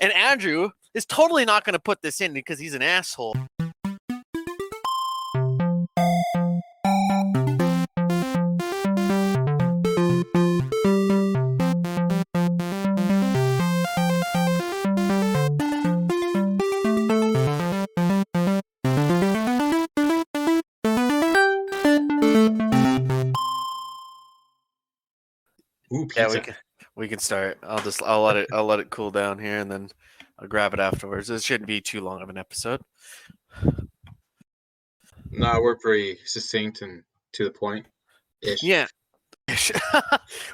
And Andrew is totally not going to put this in because he's an asshole. Ooh, Yeah, pizza. we can start. I'll let it cool down here, and then I'll grab it afterwards. It shouldn't be too long of an episode. No, we're pretty succinct and to the point ish. Yeah.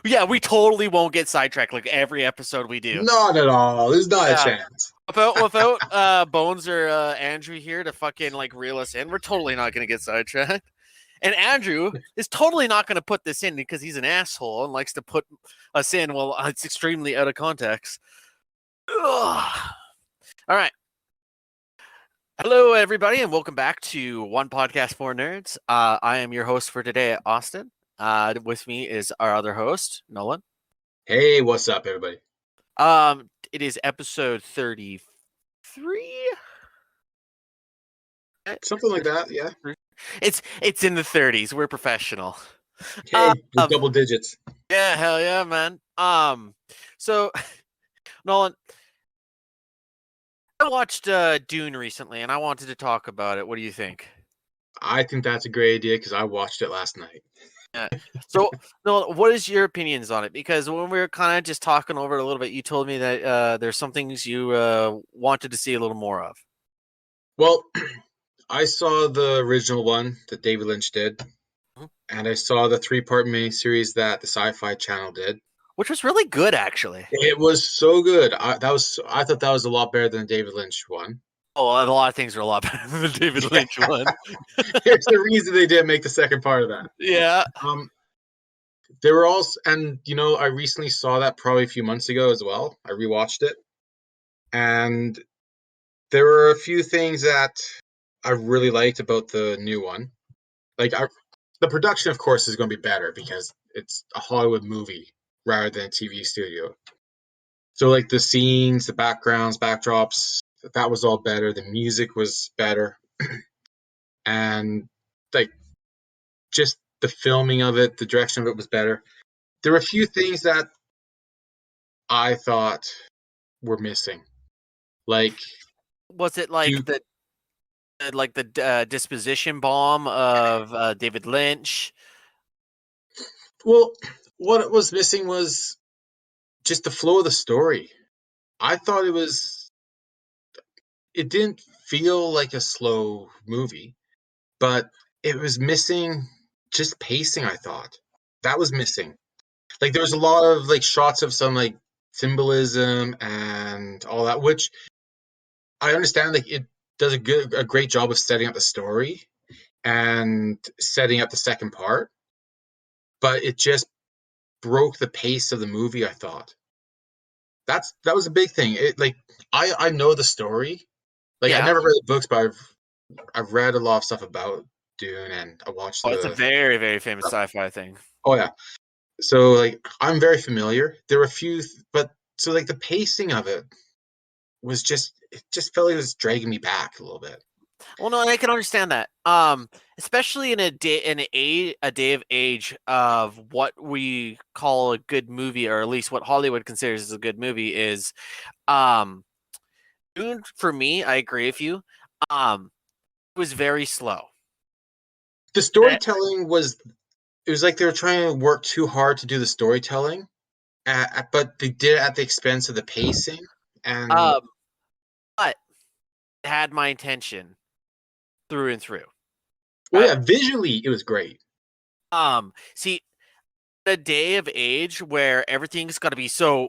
Yeah, we totally won't get sidetracked like every episode we do. Not at all. There's not a Yeah. chance. Without Bones or Andrew here to fucking like reel us in, we're totally not gonna get sidetracked. And Andrew is totally not gonna put this in because he's an asshole and likes to put us in while it's extremely out of context. Ugh. All right. Hello, everybody, and welcome back to One Podcast for Nerds. I am your host for today, Austin. With me is our other host, Nolan. Hey, what's up, everybody? It is episode 33. Something like that, yeah. It's in the 30s. We're professional. Hey, double digits. Yeah, hell yeah, man. So Nolan, I watched Dune recently, and I wanted to talk about it. What do you think? I think that's a great idea because I watched it last night. Yeah. So, Nolan, what is your opinions on it? Because when we were kind of just talking over it a little bit, you told me that there's some things you wanted to see a little more of. Well, I saw the original one that David Lynch did, and I saw the 3-part miniseries that the Sci-Fi Channel did. Which was really good, actually. It was so good. I thought that was a lot better than the David Lynch one. Oh, a lot of things are a lot better than the David Lynch one. There's the reason they did make the second part of that. Yeah. There were also, and I recently saw that probably a few months ago as well. I rewatched it, and there were a few things that I really liked about the new one. Like, the production, of course, is going to be better because it's a Hollywood movie rather than a TV studio. So, like, the scenes, the backgrounds, backdrops, that was all better. The music was better. And, like, just the filming of it, the direction of it was better. There were a few things that I thought were missing. Like, Was it like the disposition bomb of David Lynch? well, what was missing was just the flow of the story. I thought it didn't feel like a slow movie, but it was missing just pacing, I thought. That was missing. Like, there was a lot of like shots of some like symbolism and all that, which I understand, like, it does a great job of setting up the story and setting up the second part, but it just broke the pace of the movie, I thought. That was a big thing. It, like, I know the story. Like, I Yeah. never read the books, but I've read a lot of stuff about Dune, and I watched Oh, it's a very, very famous sci-fi thing. Oh yeah. So, like, I'm very familiar. There were a few, but so, like, the pacing of it was it just felt like it was dragging me back a little bit. Well, no, I can understand that. Especially in a day of age of what we call a good movie, or at least what Hollywood considers as a good movie, is Dune, for me, I agree with you. It was very slow. The storytelling was, it was like they were trying to work too hard to do the storytelling, but they did it at the expense of the pacing. And but it had my attention through and through. well, yeah, visually it was great. See, the day of age where everything's got to be so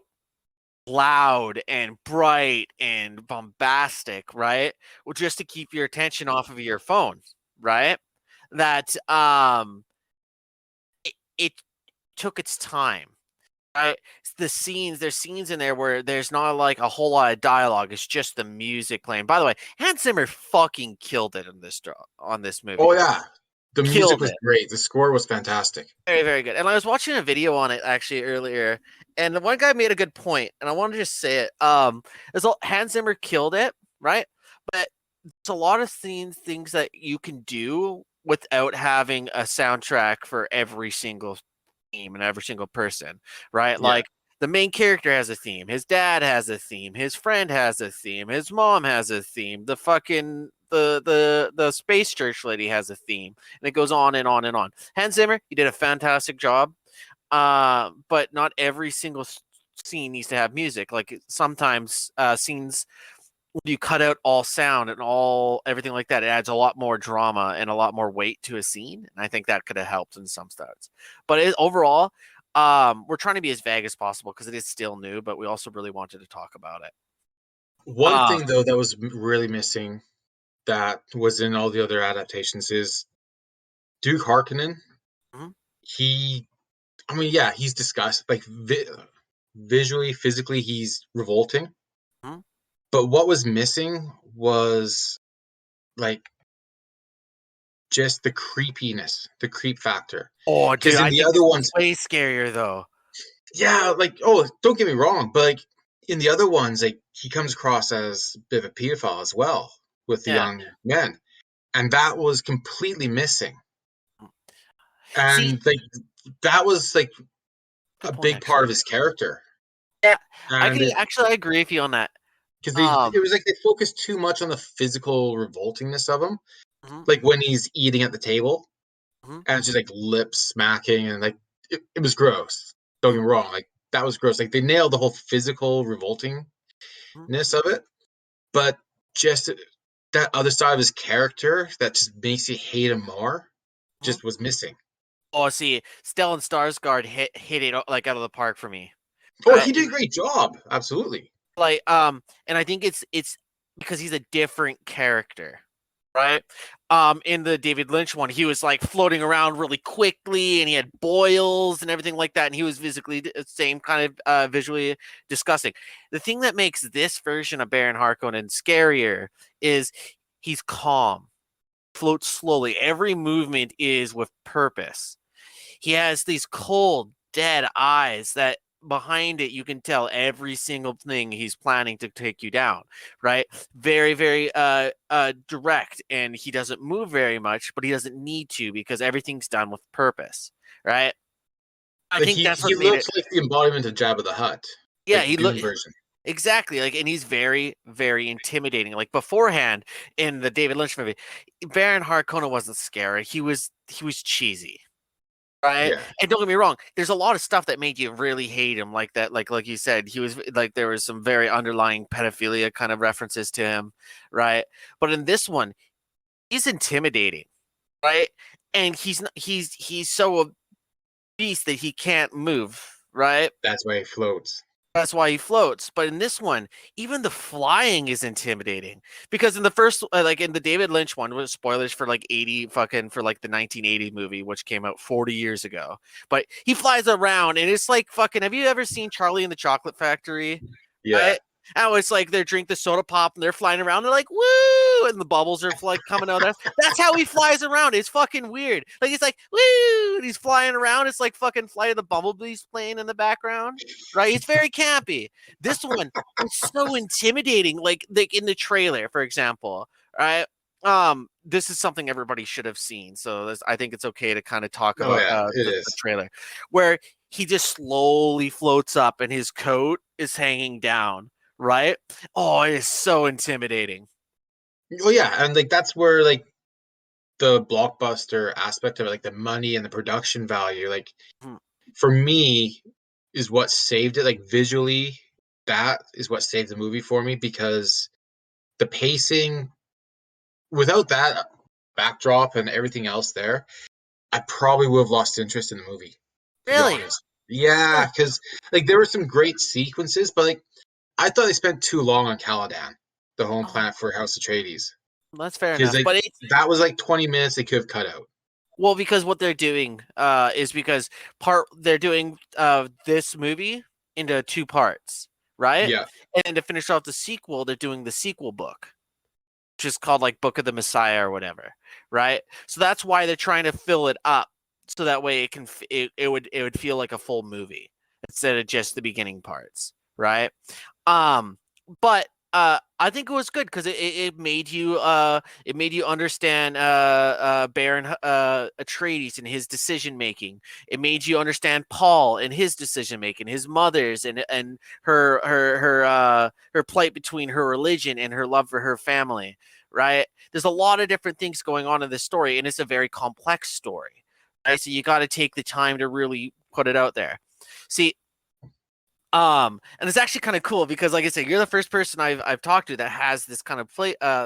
loud and bright and bombastic, right? Well, just to keep your attention off of your phone, right? That it took its time. There's scenes in there where there's not like a whole lot of dialogue. It's just the music playing. By the way, Hans Zimmer fucking killed it on this movie. Oh yeah, The music Killed was it. great. The score was fantastic. Very, very good. And I was watching a video on it actually earlier, and the one guy made a good point, and I want to just say it. Hans Zimmer killed it, right? But there's a lot of things that you can do without having a soundtrack for every single theme and every single person, right? Yeah. Like the main character has a theme, his dad has a theme, his friend has a theme, his mom has a theme, the fucking the space church lady has a theme, and it goes on and on and on. Hans Zimmer, he did a fantastic job, but not every single scene needs to have music. Like sometimes scenes when you cut out all sound and all everything like that, it adds a lot more drama and a lot more weight to a scene. And I think that could have helped in some starts. But overall, we're trying to be as vague as possible because it is still new, but we also really wanted to talk about it. One Uh, thing though that was really missing that was in all the other adaptations is Duke Harkonnen. mhm, He, I mean, yeah, he's disgusting. Like visually, physically, he's revolting. mhm. But what was missing was like just the creepiness, the creep factor. Oh, dude, Because in I the think this other one's ones, way scarier though. yeah, like, oh, don't get me wrong, but like in the other ones, like he comes across as a bit of a pedophile as well with the Yeah. young men, and that was completely missing. See, And like that was like good a point big part actually. of his character, Yeah, I and can it actually I agree with you on that. because Um, it was like they focused too much on the physical revoltingness of him, mhm, like when he's eating at the table mhm, and it's just like lip smacking and like it was gross. Don't get mhm, me wrong, like that was gross. Like they nailed the whole physical revoltingness mhm, of it, but just that other side of his character that just makes you hate him more mhm. just was missing. Oh, see, Stellan Skarsgård hit it like out of the park for me. Oh, Right? he did a great job, absolutely. Like and I think it's because he's a different character, right? In the David Lynch one, he was like floating around really quickly and he had boils and everything like that, and he was physically the same kind of visually disgusting. The thing that makes this version of Baron Harkonnen scarier is he's calm, floats slowly. Every movement is with purpose. He has these cold, dead eyes that behind it you can tell every single thing he's planning to take you down, right? Very, very direct, and he doesn't move very much, but he doesn't need to because everything's done with purpose, right? I Like think that's he what made looks it. like the embodiment of Jabba the Hutt, Yeah, like the he look Dune version. exactly like, and he's very, very intimidating. Like beforehand in the David Lynch movie, Baron Harkonnen wasn't scary. He was cheesy, right? Yeah. And don't get me wrong, there's a lot of stuff that made you really hate him, like that, like you said, he was like there was some very underlying pedophilia kind of references to him, right? But in this one, he's intimidating, right? And he's so obese that he can't move, right? That's why he floats. That's why he floats. But in this one, even the flying is intimidating because in the first, like in the David Lynch one, was spoilers for like 80 fucking for like the 1980 movie, which came out 40 years ago. But he flies around and it's like fucking. Have you ever seen Charlie and the Chocolate Factory? Yeah. Right? Oh, it's like they're drink the soda pop and they're flying around. They're like, woo! And the bubbles are like coming out. That's how he flies around. It's fucking weird. Like he's like, woo! And he's flying around. It's like fucking Flight of the Bumblebees playing in the background. Right? He's very campy. This one is so intimidating. Like in the trailer, for example. Right? This is something everybody should have seen. So I think it's okay to kind of talk Oh about yeah, it the is. trailer where he just slowly floats up and his coat is hanging down, right? Oh, it is so intimidating. Well, yeah, and like that's where like the blockbuster aspect of it, like the money and the production value, like Hmm. for me, is what saved it. Like visually, that is what saved the movie for me because the pacing, without that backdrop and everything else there, I probably would have lost interest in the movie, to be Really? honest. Yeah, because like there were some great sequences, but like I thought they spent too long on Caladan, the home Oh, planet for House Atreides. that's fair Because enough. like But it's that was like 20 minutes they could have cut out. well because what they're doing is because part they're doing this movie into two parts, right? Yeah. And to finish off the sequel, they're doing the sequel book. which is called like Book of the Messiah or whatever, right? So that's why they're trying to fill it up so that way it would feel like a full movie instead of just the beginning parts, right? Um, but I think it was good because it made you understand Baron Atreides and his decision making. It made you understand Paul and his decision making, his mother's and her plight between her religion and her love for her family. Right? There's a lot of different things going on in this story, and it's a very complex story. Right? So you got to take the time to really put it out there. See, and it's actually kind of cool because, like I said, you're the first person I've talked to that has this kind of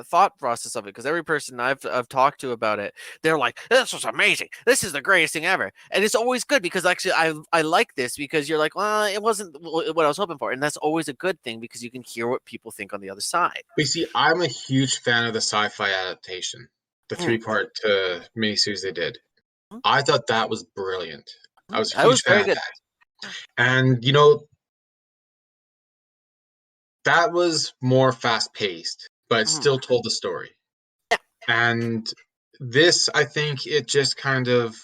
thought process of it. Because every person I've talked to about it, they're like, "This was amazing. This is the greatest thing ever." And it's always good because actually I like this because you're like, "Well, it wasn't what I was hoping for," and that's always a good thing because you can hear what people think on the other side. But you see, I'm a huge fan of the sci-fi adaptation, the Mm. three-part miniseries they did. Mm. I thought that was brilliant. I was a That was huge fan very of good. that. And you know, that was more fast-paced, but it Mhm. still told the story. And this, I think, it just kind of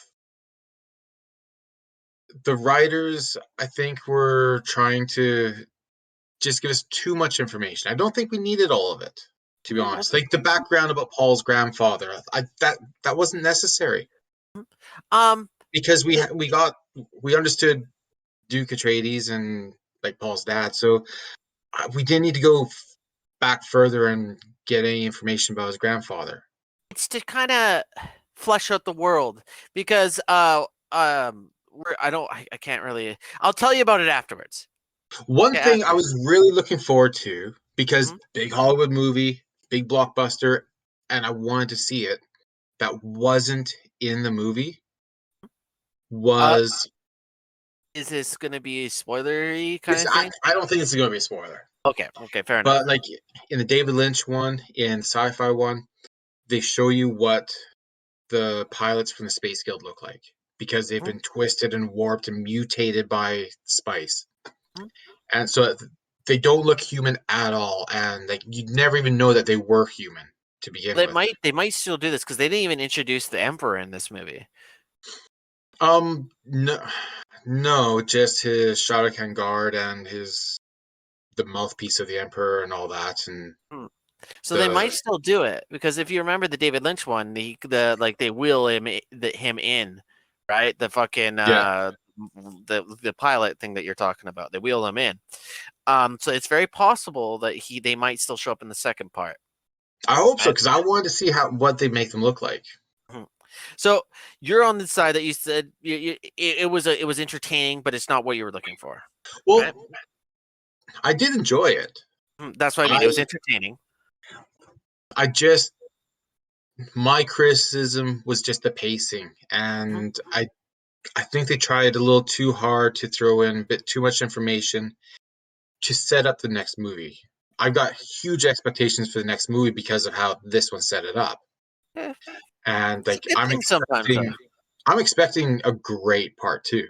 the writers, I think, were trying to just give us too much information. I don't think we needed all of it, to be honest. Like the background about Paul's grandfather, that wasn't necessary Um, because yeah, we understood Duke Atreides and like Paul's dad, so we didn't need to go back further and get any information about his grandfather. it's to kind of flesh out the world because I can't really. I'll tell you about it afterwards. One Okay, thing I after. was really looking forward to because Mhm. big Hollywood movie, big blockbuster, and I wanted to see it that wasn't in the movie Uh, was is this going to be a spoilery kind this. of I, thing? I don't think it's going to be a spoiler, Okay, okay, fair enough. but like in the David Lynch one, in sci-fi one, they show you what the pilots from the Space Guild look like because they've Mhm, been twisted and warped and mutated by spice, mhm. and so they don't look human at all, and like you'd never even know that they were human to begin with. They might still do this because they didn't even introduce the Emperor in this movie. No, no, just his Shao Kahn guard and his the mouthpiece of the Emperor and all that, and Hmm. So they might the still do it because if you remember the David Lynch one, the like they wheel him in, right? The fucking yeah. the pilot thing that you're talking about. They wheel him in. So it's very possible that they might still show up in the second part. I hope so Right? because I wanted to see what they make them look like. Mhm. So you're on the side that you said it was entertaining, but it's not what you were looking for. Right? Well, I did enjoy it. That's what I mean. It was I entertaining. I just my criticism was just the pacing, Mhm. and I think they tried a little too hard to throw in a bit too much information to set up the next movie. I've got huge expectations for the next movie because of how this one set it up. Yeah, And it's a like good thing sometimes, though. I'm expecting a great part two.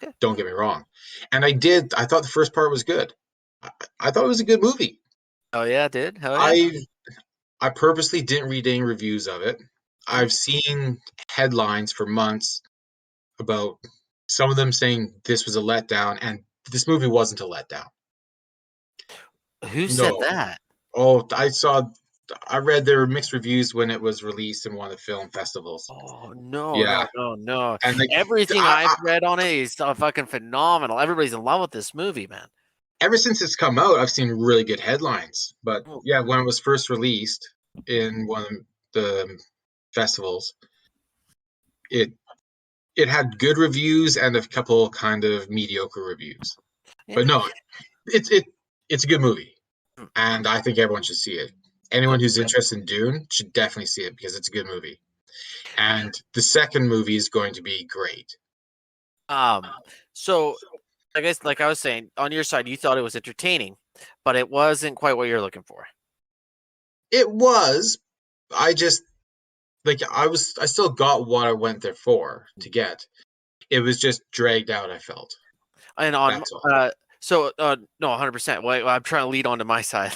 Okay. Don't get me wrong. And I thought the first part was good. I, I thought it was a good movie. Oh yeah, dude. Hell yeah. I I purposely didn't read any reviews of it. Mhm. I've seen headlines for months about some of them saying this was a letdown, and this movie wasn't a letdown. Who said No. that? Oh, I read there were mixed reviews when it was released in one of the film festivals. Oh no, Yeah. no, no, no! And like Everything I, I've read on it is fucking phenomenal. Everybody's in love with this movie, man. ever since it's come out, I've seen really good headlines. But Mm. yeah, when it was first released in one of the festivals, it it had good reviews and a couple kind of mediocre reviews. Yeah. But no, it's it's a good movie, Mm. and I think everyone should see it. Anyone Good, who's good. interested in Dune should definitely see it because it's a good movie. And the second movie is going to be great. Um, so I guess like I was saying, on your side, you thought it was entertaining, but it wasn't quite what you're looking for. It was. I just I still got what I went there for to get. It was just dragged out, I felt. And on That's all. no, 100%. Well, I'm trying to lead on to my side.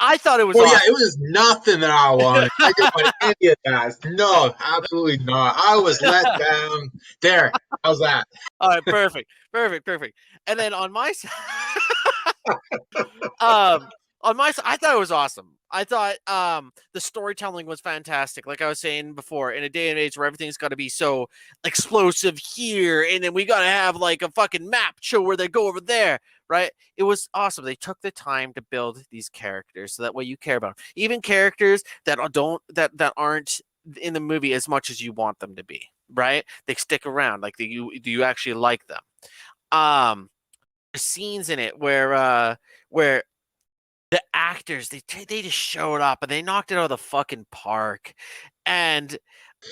I thought it was Oh yeah, awesome. it was nothing that I wanted. I didn't want any of that. No, absolutely not. I was let down. There, how's that? All right, perfect, perfect, perfect. And then on my side, um, I thought it was awesome. I thought the storytelling was fantastic. Like I was saying before, in a day and age where everything's got to be so explosive here, and then we got to have like a fucking map show where they go over there, right? It was awesome. They took the time to build these characters so that way you care about them. Even characters that don't that aren't in the movie as much as you want them to be, right? They stick around. Like do you actually like them? Um, scenes in it where the actors they just showed up and they knocked it out of the fucking park. And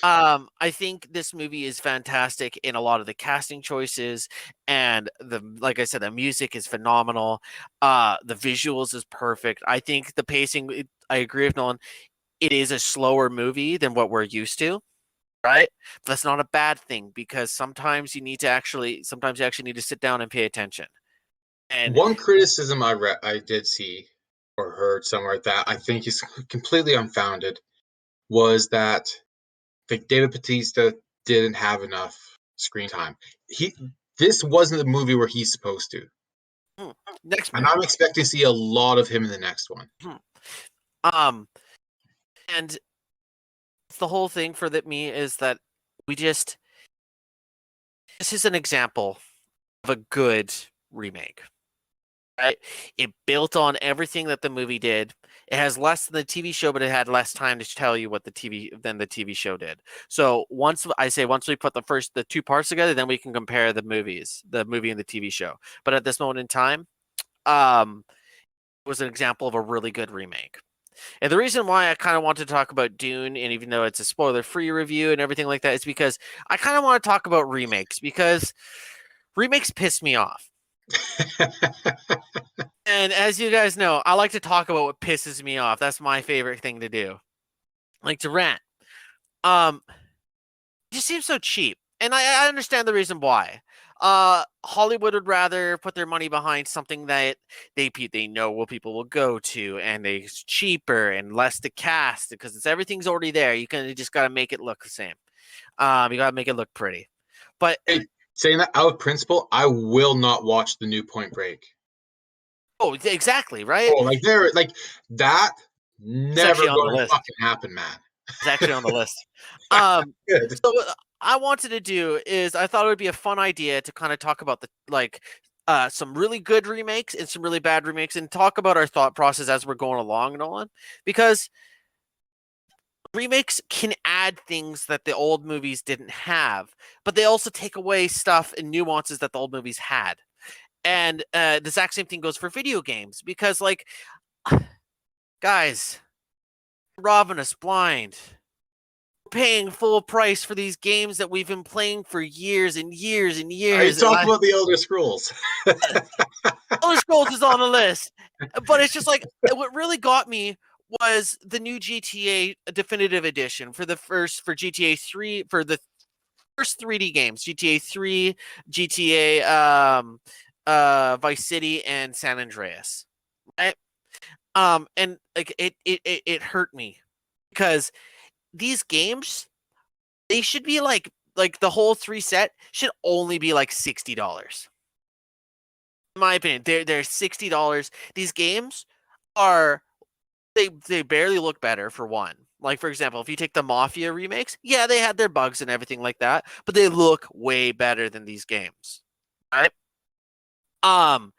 I think this movie is fantastic in a lot of the casting choices, and the like I said, the music is phenomenal. The visuals is perfect. I think the pacing, I agree with Nolan. It is a slower movie than what we're used to, right? That's not a bad thing because sometimes you actually need to sit down and pay attention. And One criticism I did see or heard somewhere that I think is completely unfounded was that David Bautista didn't have enough screen time. He This wasn't the movie where he's supposed to, hmm, next and movie. I'm expecting to see a lot of him in the next one. Hmm. Um, and the whole thing for me is that we just this is an example of a good remake, right? It built on everything that the movie did. It has less than the TV show, but it had less time to tell you what the TV show did. So once we put the two parts together, then we can compare the movie and the TV show. But at this moment in time, it was an example of a really good remake. And the reason why I kind of want to talk about Dune, and even though it's a spoiler-free review and everything like that, is because I kind of want to talk about remakes because remakes piss me off. And as you guys know, I like to talk about what pisses me off. That's my favorite thing to do. Like to rant. Um, it just seems so cheap. And I understand the reason why. Hollywood would rather put their money behind something that they know what people will go to, and it's cheaper and less to cast because everything's already there. You just gotta make it look the same. You gotta make it look pretty. But Hey, saying that out of principle, I will not watch the new Point Break. oh, exactly, right? Oh, like that It's never actually on the going to list. fucking happen, man. It's actually on the list. Um, Good. so what I wanted to do is I thought it would be a fun idea to kind of talk about some really good remakes and some really bad remakes and talk about our thought process as we're going along, Nolan, because remakes can add things that the old movies didn't have, but they also take away stuff and nuances that the old movies had. And the exact same thing goes for video games because, like, guys, robbing us blind. Paying full price for these games that we've been playing for years and years and Are you years. talking about the Elder Scrolls? Elder Scrolls is on the list, but it's just like what really got me was the new GTA Definitive Edition for GTA 3 for the first 3D games, GTA 3, GTA Vice City, and San Andreas. Right? And like it hurt me because these games they should be like the whole three set should only be like $60. In my opinion, they're $60. These games are they barely look better for one. Like for example, if you take the Mafia remakes, yeah, they had their bugs and everything like that, but they look way better than these games. Right? Um,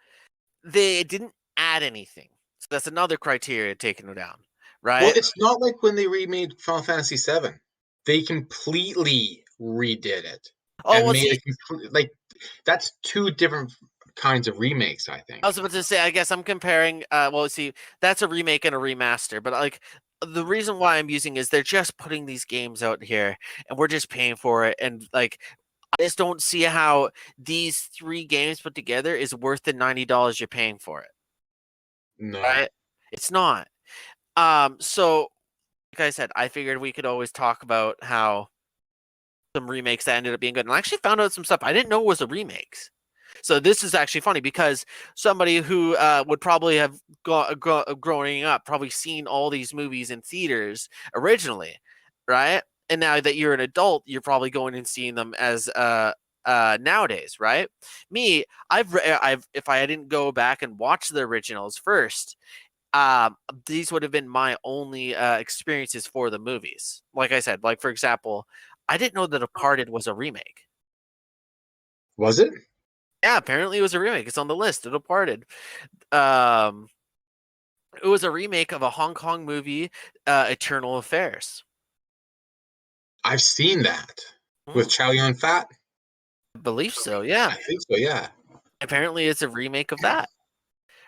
they didn't add anything. So that's another criteria taking it down, Well, right? it's not like when they remade Final Fantasy VII. They completely redid it Oh, and well, made see, it complete like that's two different kinds of remakes, I I think. was about to say, I guess I'm comparing. Well, see, that's a remake and a remaster, but like the reason why I'm using is they're just putting these games out here, and we're just paying for it, and like I just don't see how these three games put together is worth the $90 you're paying for it. No. Right? It's not. So like I said, I figured we could always talk about how some remakes that ended up being good, and I actually found out some stuff I didn't know was a remakes. So this is actually funny because somebody who would probably have growing up, probably seen all these movies in theaters originally, right? And now that you're an adult, you're probably going and seeing them as nowadays, right? Me, I've if I didn't go back and watch the originals first, um, these would have been my only experiences for the movies. Like I said, like for example, I didn't know that Departed was a remake. Was it? Yeah, apparently it was a remake. It's on the list. The Departed. Um, it was a remake of a Hong Kong movie, Eternal Affairs. I've seen that with Mm, Chow Yun Fat. I believe so. Yeah. I think so. Yeah. Apparently, it's a remake of that.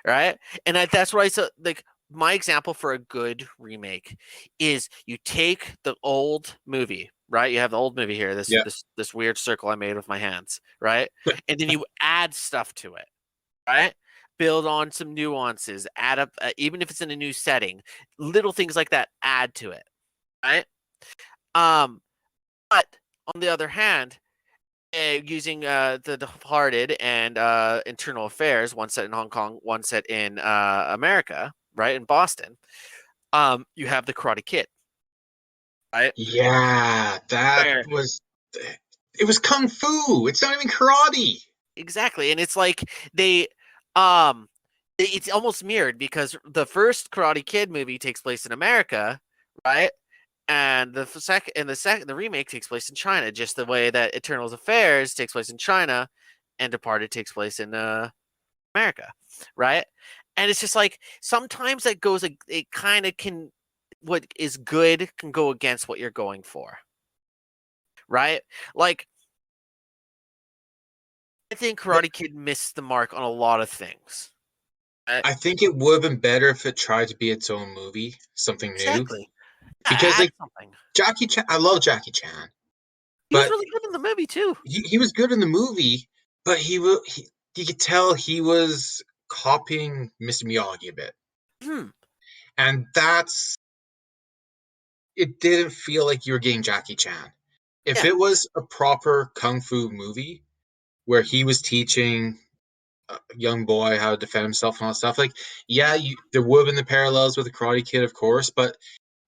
Right? And that's why I said like my example for a good remake is you take the old movie, right? You have the old movie here, this Yeah. this weird circle I made with my hands, right? And then you add stuff to it, right? Build on some nuances, add up, even if it's in a new setting, little things like that add to it, right? Um, but on the other hand, using the Departed and Internal Affairs, one set in Hong Kong, one set in America, right in Boston. You have the Karate Kid, right? Yeah. That Where was. It was kung fu. It's not even karate. exactly, and it's like they, um, it's almost mirrored because the first Karate Kid movie takes place in America, right? And the remake takes place in China, just the way that Eternal's Affairs takes place in China, and Departed takes place in America, right? And it's just like sometimes that goes, it kind of can, what is good can go against what you're going for, right? Like, I think Karate Kid missed the mark on a lot of things. I think it would have been better if it tried to be its own movie, something new. Exactly. Yeah, Because add like something. Jackie Chan, I love Jackie Chan, He was but really good in the movie too. he was good in the movie, but you could tell he was copying Mr. Miyagi a bit, Hmm. and that's it. Didn't feel like you were getting Jackie Chan. If Yeah. it was a proper kung fu movie where he was teaching a young boy how to defend himself and all that stuff, like yeah, there would have been the parallels with the Karate Kid, of course, but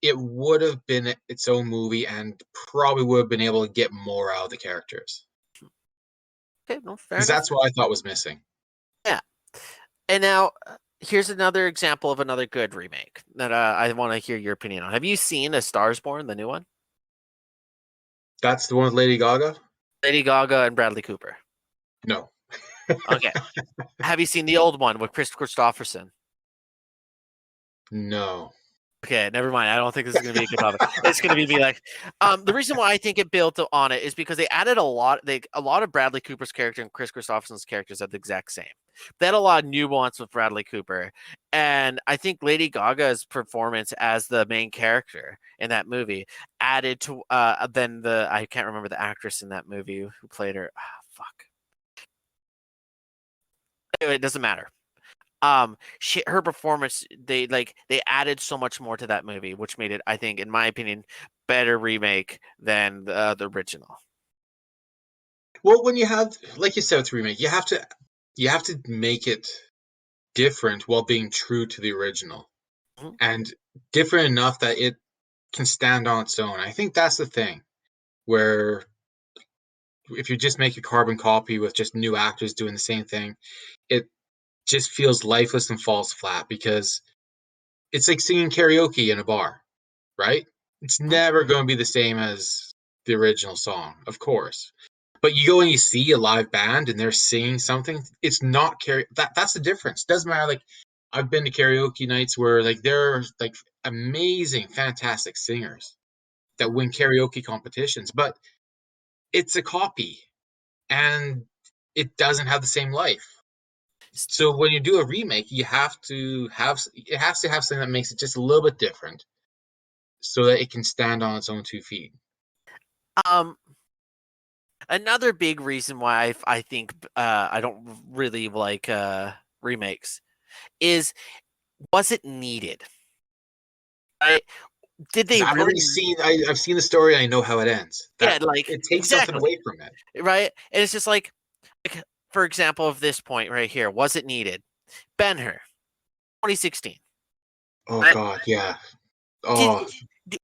it would have been its own movie and probably would have been able to get more out of the characters. Okay. No, fair Because enough. that's what I thought was missing. Yeah. And now here's another example of another good remake that I want to hear your opinion on. Have you seen A Stars Born, the new one? That's the one with Lady Gaga? Lady Gaga and Bradley Cooper. No. Okay. Have you seen the old one with Chris Christopherson? No. Okay, never mind. I don't think this is going to be a good topic. It's going to be like, the reason why I think it built on it is because they added a lot of Bradley Cooper's character and Chris Christopherson's characters are the exact same. They had a lot of nuance with Bradley Cooper, and I think Lady Gaga's performance as the main character in that movie added to then the I can't remember the actress in that movie who played her. Ah, fuck. Anyway, it doesn't matter. Her performance, they added so much more to that movie, which made it, I think, in my opinion, better remake than the original. Well, when you have, like you said, with remake, you have to make it different while being true to the original, Mhm. and different enough that it can stand on its own. I think that's the thing. Where if you just make a carbon copy with just new actors doing the same thing, it just feels lifeless and falls flat because it's like singing karaoke in a bar, right? It's Mhm. never going to be the same as the original song, of course. But you go and you see a live band and they're singing something, it's not that's the difference. Doesn't matter. Like I've been to karaoke nights where like there are like amazing, fantastic singers that win karaoke competitions, but it's a copy and it doesn't have the same life. So when you do a remake, you have to have it has to have something that makes it just a little bit different so that it can stand on its own 2 feet. Um, Another big reason why I think I don't really like remakes is, was it needed? Right? Did they Because I've really? already seen I've seen the story and I know how it ends. Yeah, That like it takes something exactly. away from it. Right? And it's just like for example of this point right here, was it needed? Ben Hur. 2016. Oh Right? God, yeah. Did, Oh,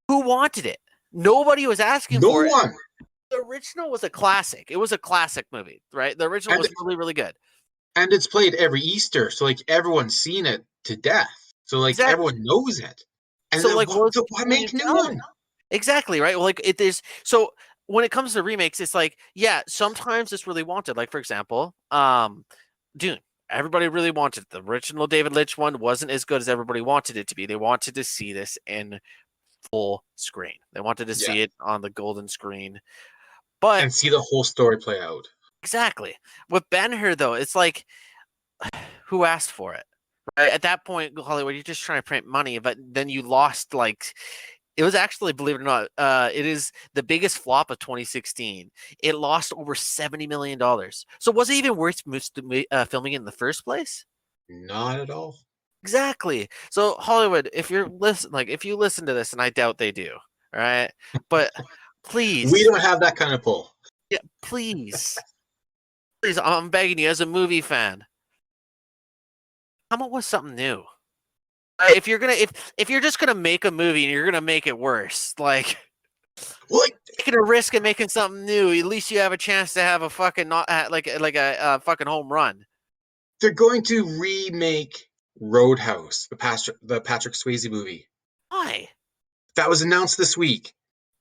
who wanted it? Nobody was asking no for it. one. The original was a classic. It was a classic movie, right? The original And was really, really good. and it's played every Easter, so like everyone's seen it to death. So like Exactly. everyone knows it. And So, then like, what's the why point make of a new telling? one? Exactly, right? Well, like, it is. So, when it comes to remakes, it's like, yeah, sometimes it's really wanted. Like, for example, Dune. Everybody really wanted it. The original David Lynch one wasn't as good as everybody wanted it to be. They wanted to see this in full screen. They wanted to Yeah. see it on the golden screen. But And see the whole story play out. exactly. With Ben-Hur though, it's like who asked for it? Right? At that point, Hollywood, you're just trying to print money, but then you lost like it was actually, believe it or not, it is the biggest flop of 2016. It lost over $70 million. So was it even worth filming it in the first place? Not at all. Exactly. So Hollywood, if you listen to this, and I doubt they do, all right, but We please, don't have that kind of pull. yeah, please, I'm begging you, as a movie fan, come up with something new. If you're gonna, if you're just gonna make a movie and you're gonna make it worse, like Well, like taking a risk and making something new, at least you have a chance to have a fucking not like a fucking home run. they're going to remake Roadhouse, the Patrick Swayze movie. Why? That was announced this week.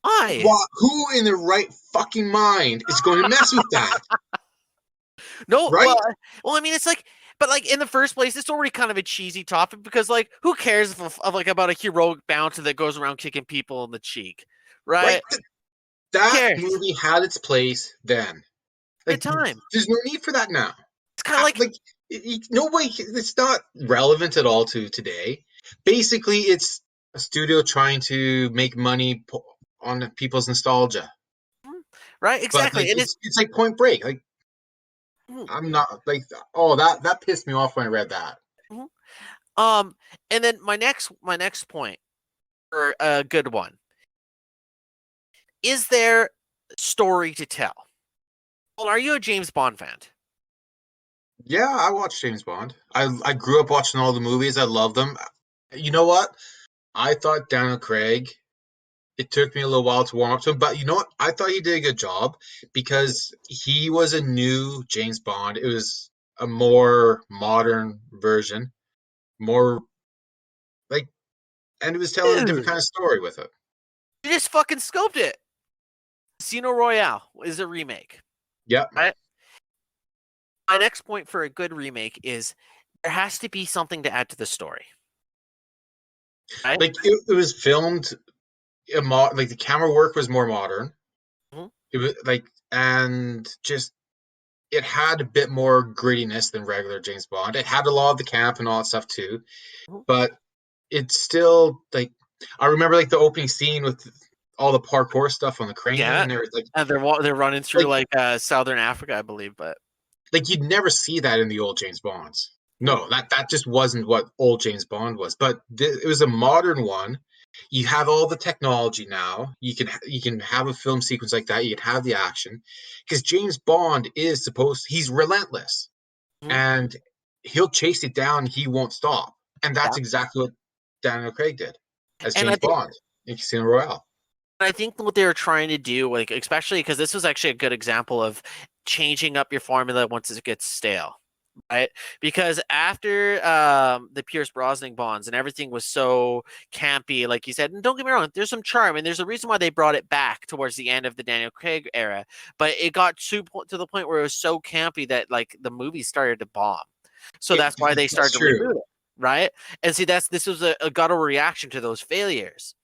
Why? Who in their right fucking mind is going to mess with that? No, Right? well, I mean, it's like, but like in the first place, it's already kind of a cheesy topic because like, who cares of like about a heroic bouncer that goes around kicking people in the cheek, Right? right? Who That cares? movie had its place then. Good Like, time. there's no need for that now. It's kind of like, Like, nobody, it's not relevant at all to today. Basically, it's a studio trying to make money on people's nostalgia. right, But exactly, like, and it's. it's like Point Break. Like, Mhm, I'm not like, oh, that pissed me off when I read that. mhm. Um, and then my next point, or a good one, is there story to tell? Well, are you a James Bond fan? Yeah, I watched James Bond. I grew up watching all the movies. I love them. You know what? I thought Daniel Craig. It took me a little while to warm up to him, but you know what? I thought he did a good job because he was a new James Bond. It was a more modern version, more like, and it was telling a different Dude, kind of story with it. you just fucking scoped it. Casino Royale is a remake, Yep. right? My next point for a good remake is there has to be something to add to the story, right? Like it was filmed, like the camera work was more modern. Mhm, It was like, and just it had a bit more grittiness than regular James Bond. It had a lot of the camp and all that stuff too, mhm. but it's still like I remember like the opening scene with all the parkour stuff on the crane, Yeah, and there was and they're running through like like Southern Africa, I believe, but like you'd never see that in the old James Bonds. mhm, No, that just wasn't what old James Bond was. But it was a modern one. You have all the technology now. You can have a film sequence like that. You can have the action because James Bond is supposed he's relentless mhm, and he'll chase it down. He won't stop, and yeah. that's exactly what Daniel Craig did as And I James think Bond in Casino Royale. I think what they were trying to do, like especially because this was actually a good example of changing up your formula once it gets stale, right? Because after the Pierce Brosnan Bonds and everything was so campy, like you said, and don't get me wrong, there's some charm, and there's a reason why they brought it back towards the end of the Daniel Craig era, but it got to the point where it was so campy that like the movie started to bomb. So that's why they That's started to true, reboot it, right? And see, this was a guttural reaction to those failures.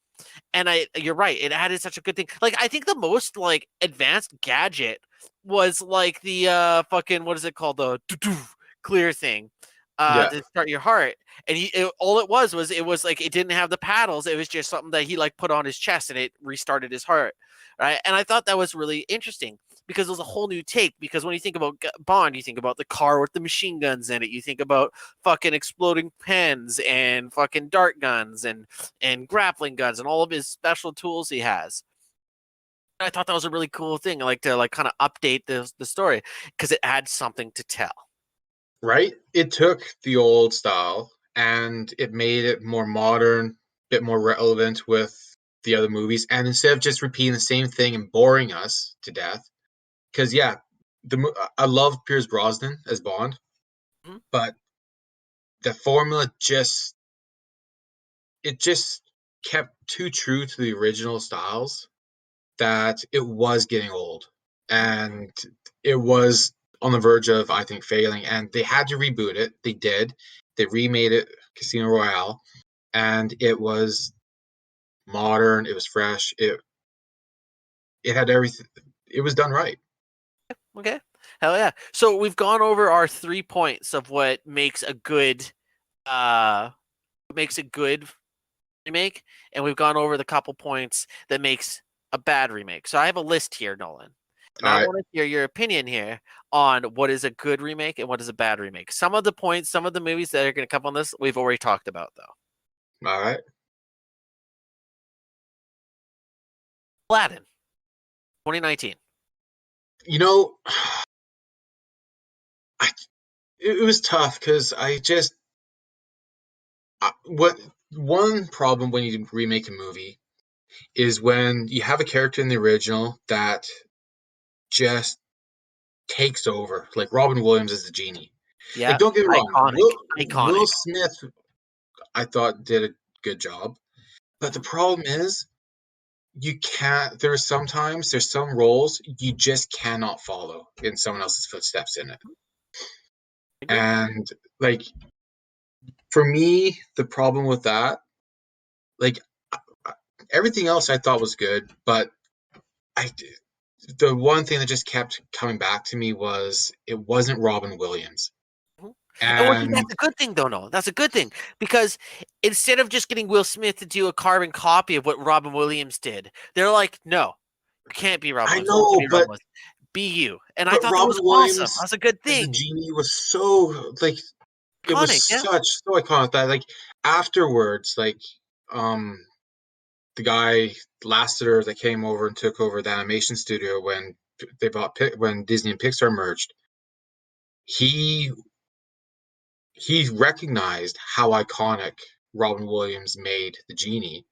And you're right, it added such a good thing. Like I think the most like advanced gadget was like the fucking, what is it called, the clear thing yeah. to start your heart. And all it was like it didn't have the paddles, it was just something that he like put on his chest and it restarted his heart, right? And I thought that was really interesting because it was a whole new take. Because when you think about Bond, you think about the car with the machine guns in it, you think about fucking exploding pens and fucking dart guns and grappling guns and all of his special tools he has. I thought that was a really cool thing, like to like kind of update the story because it adds something to tell. Right? It took the old style and it made it more modern, a bit more relevant with the other movies. And instead of just repeating the same thing and boring us to death, because yeah, I love Pierce Brosnan as Bond, Mhm. but the formula just kept too true to the original styles that it was getting old, and it was on the verge of, I think, failing. And they had to reboot it. They did. They remade it Casino Royale, and it was modern. It was fresh. It had everything. It was done right. Okay. Hell yeah. So we've gone over our 3 points of what makes a good uh remake, and we've gone over the couple points that makes a bad remake. So I have a list here, Nolan. And All I right. want to hear your opinion here on what is a good remake and what is a bad remake. Some of the points, some of the movies that are going to come on this, we've already talked about though. All right. Aladdin, 2019. You know, I, it was tough because what one problem when you remake a movie is when you have a character in the original that just takes over, like Robin Williams as the genie. Like, Yeah, don't get me wrong, iconic, Will iconic. Smith, I thought did a good job, but the Mhm. problem is you can't. There's some roles you just cannot follow in someone else's footsteps in it, I agree. and like for me, the problem with that, like everything else, I thought was good, but I the one thing that just kept coming back to me was it wasn't Robin Williams. Mhm. And And that's a good thing, though. No, that's a good thing because instead of just getting Will Smith to do a carbon copy of what Robin Williams did, they're like, no, you can't be Robin I Williams. Don't know, be Robin Williams. Be you. And I but thought that was Robin awesome. Williams That's a good as a thing. genie was so like it was Iconic. Yeah. so iconic that like afterwards, like um the guy Lasseter that came over and took over the animation studio when when Disney and Pixar merged, he he recognized how iconic Robin Williams made the genie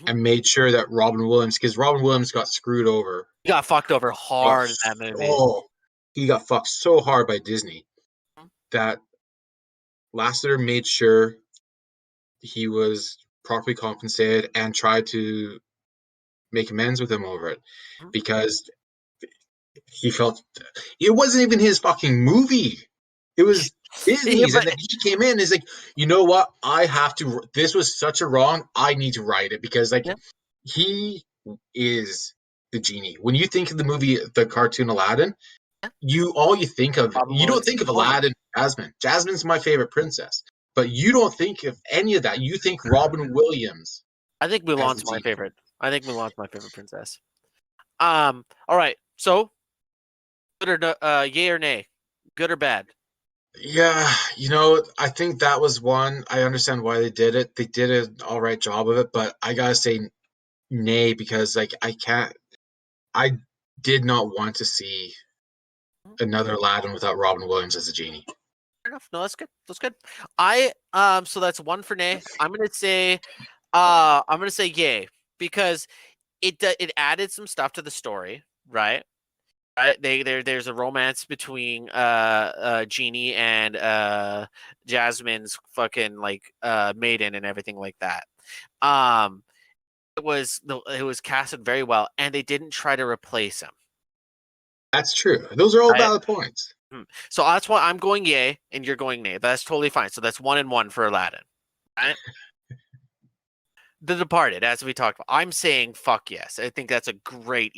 Mhm. and made sure that Robin Williams, because Robin Williams got screwed over, He got fucked over got hard in that movie. so he got fucked so hard by Disney Mhm. that Lasseter made sure he was properly compensated and tried to make amends with him over it Mhm. because he felt it wasn't even his fucking movie. It was Yeah, Disney's, but and then he came in and is like, you know what? I have to. This was such a wrong. I need to write it because like yeah, he is the genie. When you think of the movie, the cartoon Aladdin, yeah. you think of Robin you don't Williams is think of iconic. Aladdin, Jasmine. Jasmine's my favorite princess, but you don't think of any of that. You think Robin Williams I think as the Mulan's my genie. favorite. I think Mulan's my favorite princess. All right. So, good or no, yay or nay? Good or bad? Yeah, I think that was one. I understand why they did it. They did an all right job of it, but I gotta say nay because like I can't. I did not want to see another Aladdin without Robin Williams as a genie. Fair enough. No, that's good. That's good. So that's one for nay. I'm gonna say yay because it added some stuff to the story, right? Right? There's a romance between Genie and Jasmine's fucking like maiden and everything like that. Um, it was casted very well, and they didn't try to replace him. That's true. Those are all Right? valid points. So that's why I'm going yay and you're going nay. That's totally fine. So that's 1-1 for Aladdin. Right? The Departed, as we talked about, I'm saying fuck yes. I think that's a great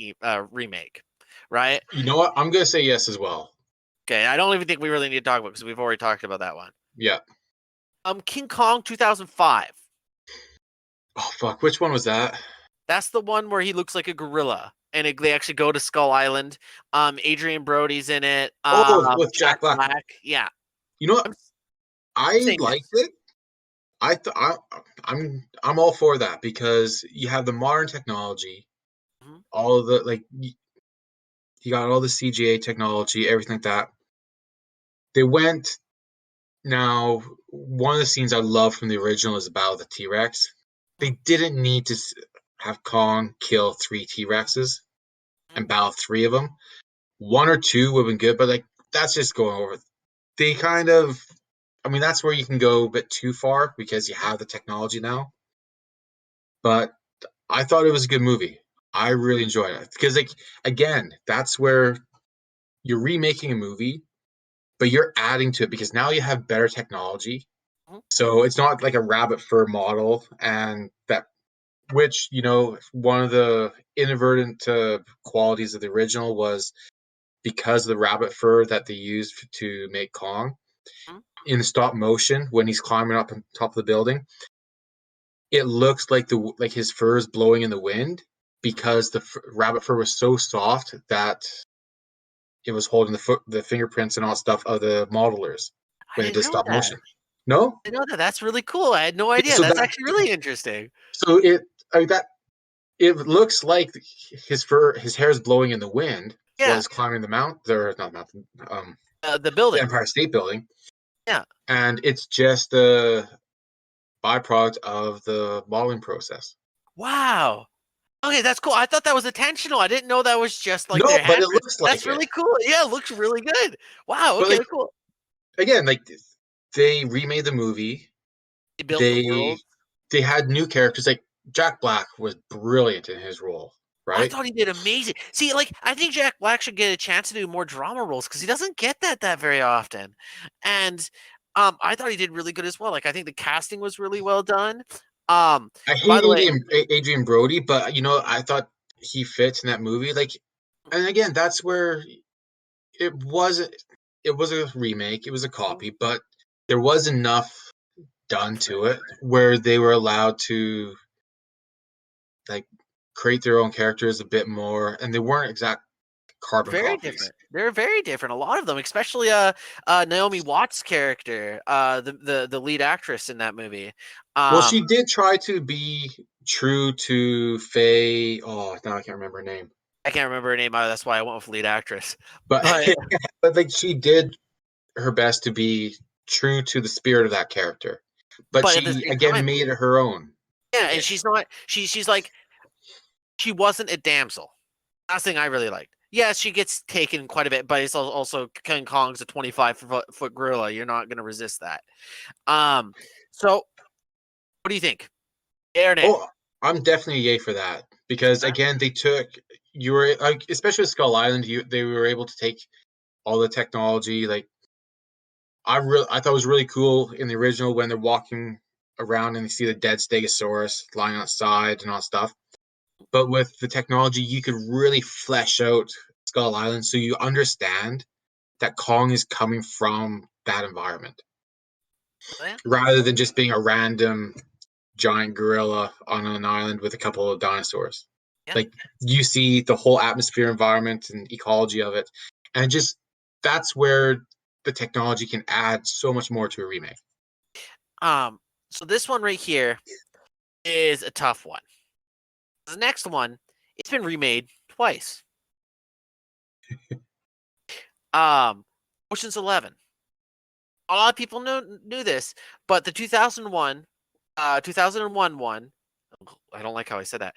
remake, right? You know what? I'm gonna say yes as well. Okay, I don't even think we really need to talk about because we've already talked about that one. Yeah. King Kong 2005. Oh fuck, which one was that? That's the one where he looks like a gorilla, and they actually go to Skull Island. Adrian Brody's in it. Oh, with Jack Jack Black. Black. Yeah, You know what? I'm I saying liked yes. it. I'm all for that because you have the modern technology, Mhm. all of the like you got all the CGA technology, everything like that. They went Now, one of the scenes I love from the original is the Battle of the T-Rex. They didn't need to have Kong kill 3 T-Rexes and battle 3 of them. 1 or 2 would have been good, but like that's just going over. They kind of, I mean, that's where you can go a bit too far because you have the technology now. But I thought it was a good movie. I really enjoyed it because, like, again, that's where you're remaking a movie, but you're adding to it because now you have better technology. Mhm. So it's not like a rabbit fur model, and that which one of the inadvertent qualities of the original was because of the rabbit fur that they used to make Kong Mhm. in stop motion when he's climbing up on top of the building. It looks like his fur is blowing in the wind because the rabbit fur was so soft that it was holding the fingerprints and all that stuff of the modelers I when they didn't did know stop that. motion. No, I didn't know that. That's really cool. I had no yeah, idea. That's actually really interesting. so it that it looks like his hair is blowing in the wind while Yeah, he's climbing the mount, or not mountain, the the building. Empire State Building, Yeah. and it's just a byproduct of the modeling process. Wow. Okay, that's cool. I thought that was intentional. I didn't know that was just like No, their but it handprint. looks That's like it. really cool. Yeah, it looks really good. Wow. But Okay, like cool. again, like they remade the movie. They built the They world. they had new characters. Like Jack Black was brilliant in his role, I right? thought he did amazing. See, like I think Jack Black should get a chance to do more drama roles because he doesn't get that very often. And I thought he did really good as well. Like I think the casting was really well done. Um, I by hate the way, Adrian Brody, but I thought he fits in that movie. Like, and again, that's where it wasn't. It was a remake. It was a copy, but there was enough done to it where they were allowed to like create their own characters a bit more, and they weren't exact carbon very copies. different. They're very different. A lot of them, especially Naomi Watts' character, the lead actress in that movie. Well, Um, she did try to be true to Faye. Oh, now I can't remember her name, I can't remember her name either. That's why I went with lead actress. but But but like she did her best to be true to the spirit of that character, but at the she same again time, made it her own yeah, and she's ish. not. She's like she wasn't a damsel. That's the thing I really liked. Yes, she gets taken quite a bit, but it's also King Kong's a 25-foot gorilla. You're not going to resist that. Um, so what do you think? Yay or nay? Oh, I'm definitely a yay for that because Huh? again they took you were like especially with Skull Island, they were able to take all the technology. Like I thought it was really cool in the original when they're walking around and they see the dead Stegosaurus lying outside and all that stuff. But with the technology, you could really flesh out Skull Island so you understand that Kong is coming from that environment Oh, yeah, rather than just being a random giant gorilla on an island with a couple of dinosaurs. yeah. Like you see the whole atmosphere, environment, and ecology of it, and just that's where the technology can add so much more to a remake. So this one right here is a tough one. The next one, it's been remade twice. Um, Ocean's 11. A lot of people knew this, but the 2001 one. I don't like how I said that.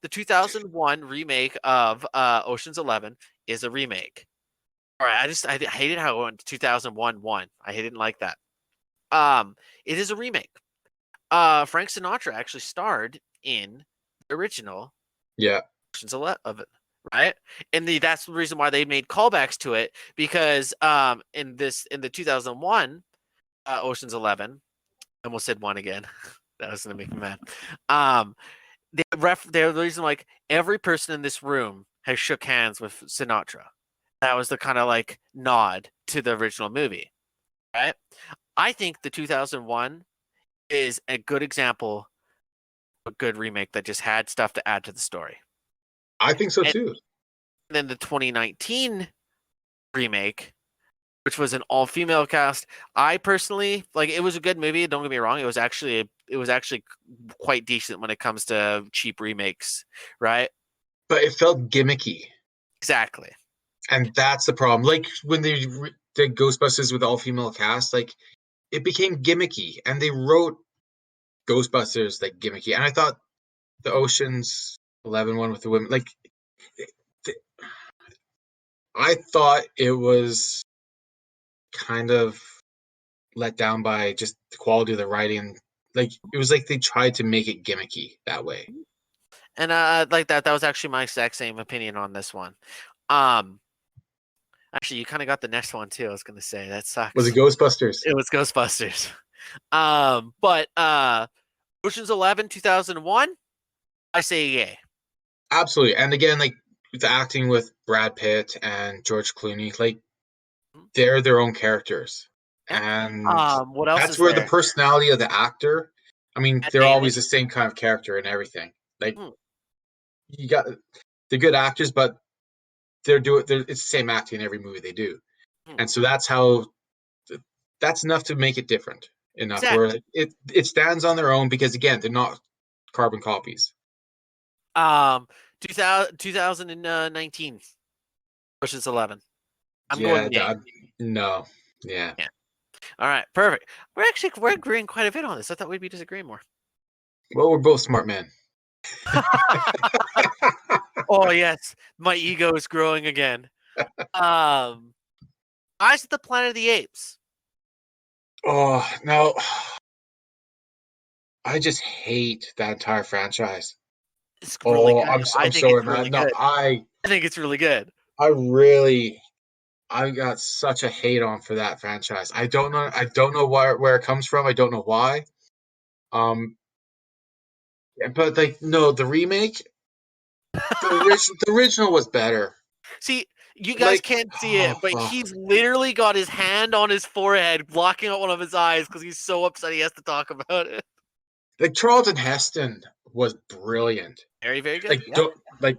The 2001 remake of Ocean's 11 is a remake. All right, I hated how it went to 2001 one. I didn't like that. It is a remake. Frank Sinatra actually starred in the original Yeah, Ocean's 11, right? And that's the reason why they made callbacks to it because in the 2001 Ocean's 11, I almost said one again. That was gonna make me mad. Um, they're the reason like every person in this room has shook hands with Sinatra. That was the kind of like nod to the original movie, right? I think the 2001 is a good example of a good remake that just had stuff to add to the story. I think so And too. then the 2019 remake, which was an all-female cast, I personally like. It was a good movie. Don't get me wrong. It was actually quite decent when it comes to cheap remakes, right? But it felt gimmicky, Exactly. and that's the problem. Like when they did Ghostbusters with all female cast, like it became gimmicky, and they wrote Ghostbusters like gimmicky, and I thought the Ocean's 11 one with the women, like, th- I thought it was kind of let down by just the quality of the writing. Like, it was like they tried to make it gimmicky that way. And like that was actually my exact same opinion on this one. Um, actually, you kind of got the next one too. I was gonna say that Was it sucks. Ghostbusters? It was Ghostbusters. But Ocean's 11, 2001. I say yay. Absolutely. And again, like the acting with Brad Pitt and George Clooney, like they're their own characters. Yeah. And What else that's is where the there? personality of the actor, I mean, Matt they're Damon. always the same kind of character and everything. Like, Hmm. you got they're good actors, but it's the same acting in every movie they do. Hmm. And so that's enough to make it different enough where Exactly. it stands on their own because again, they're not carbon copies. 2019. Ocean's 11. I'm Yeah, going yay. no. Yeah. Yeah. All right. Perfect. We're agreeing quite a bit on this. I thought we'd be disagreeing more. Well, we're both smart men. Oh yes, my ego is growing again. Eyes of the Planet of the Apes. Oh, no. I just hate that entire franchise. It's really Oh, good. I I'm think sorry, it's man. really No, good. I think it's really good. I really I got such a hate on for that franchise. I don't know where it comes from. I don't know why. Um yeah, but like no, the remake, the original was better. See, you guys Like can't see it, but he's literally got his hand on his forehead, blocking out one of his eyes because he's so upset he has to talk about it. like Charlton Heston was brilliant. Very, very good. Like Yeah. don't like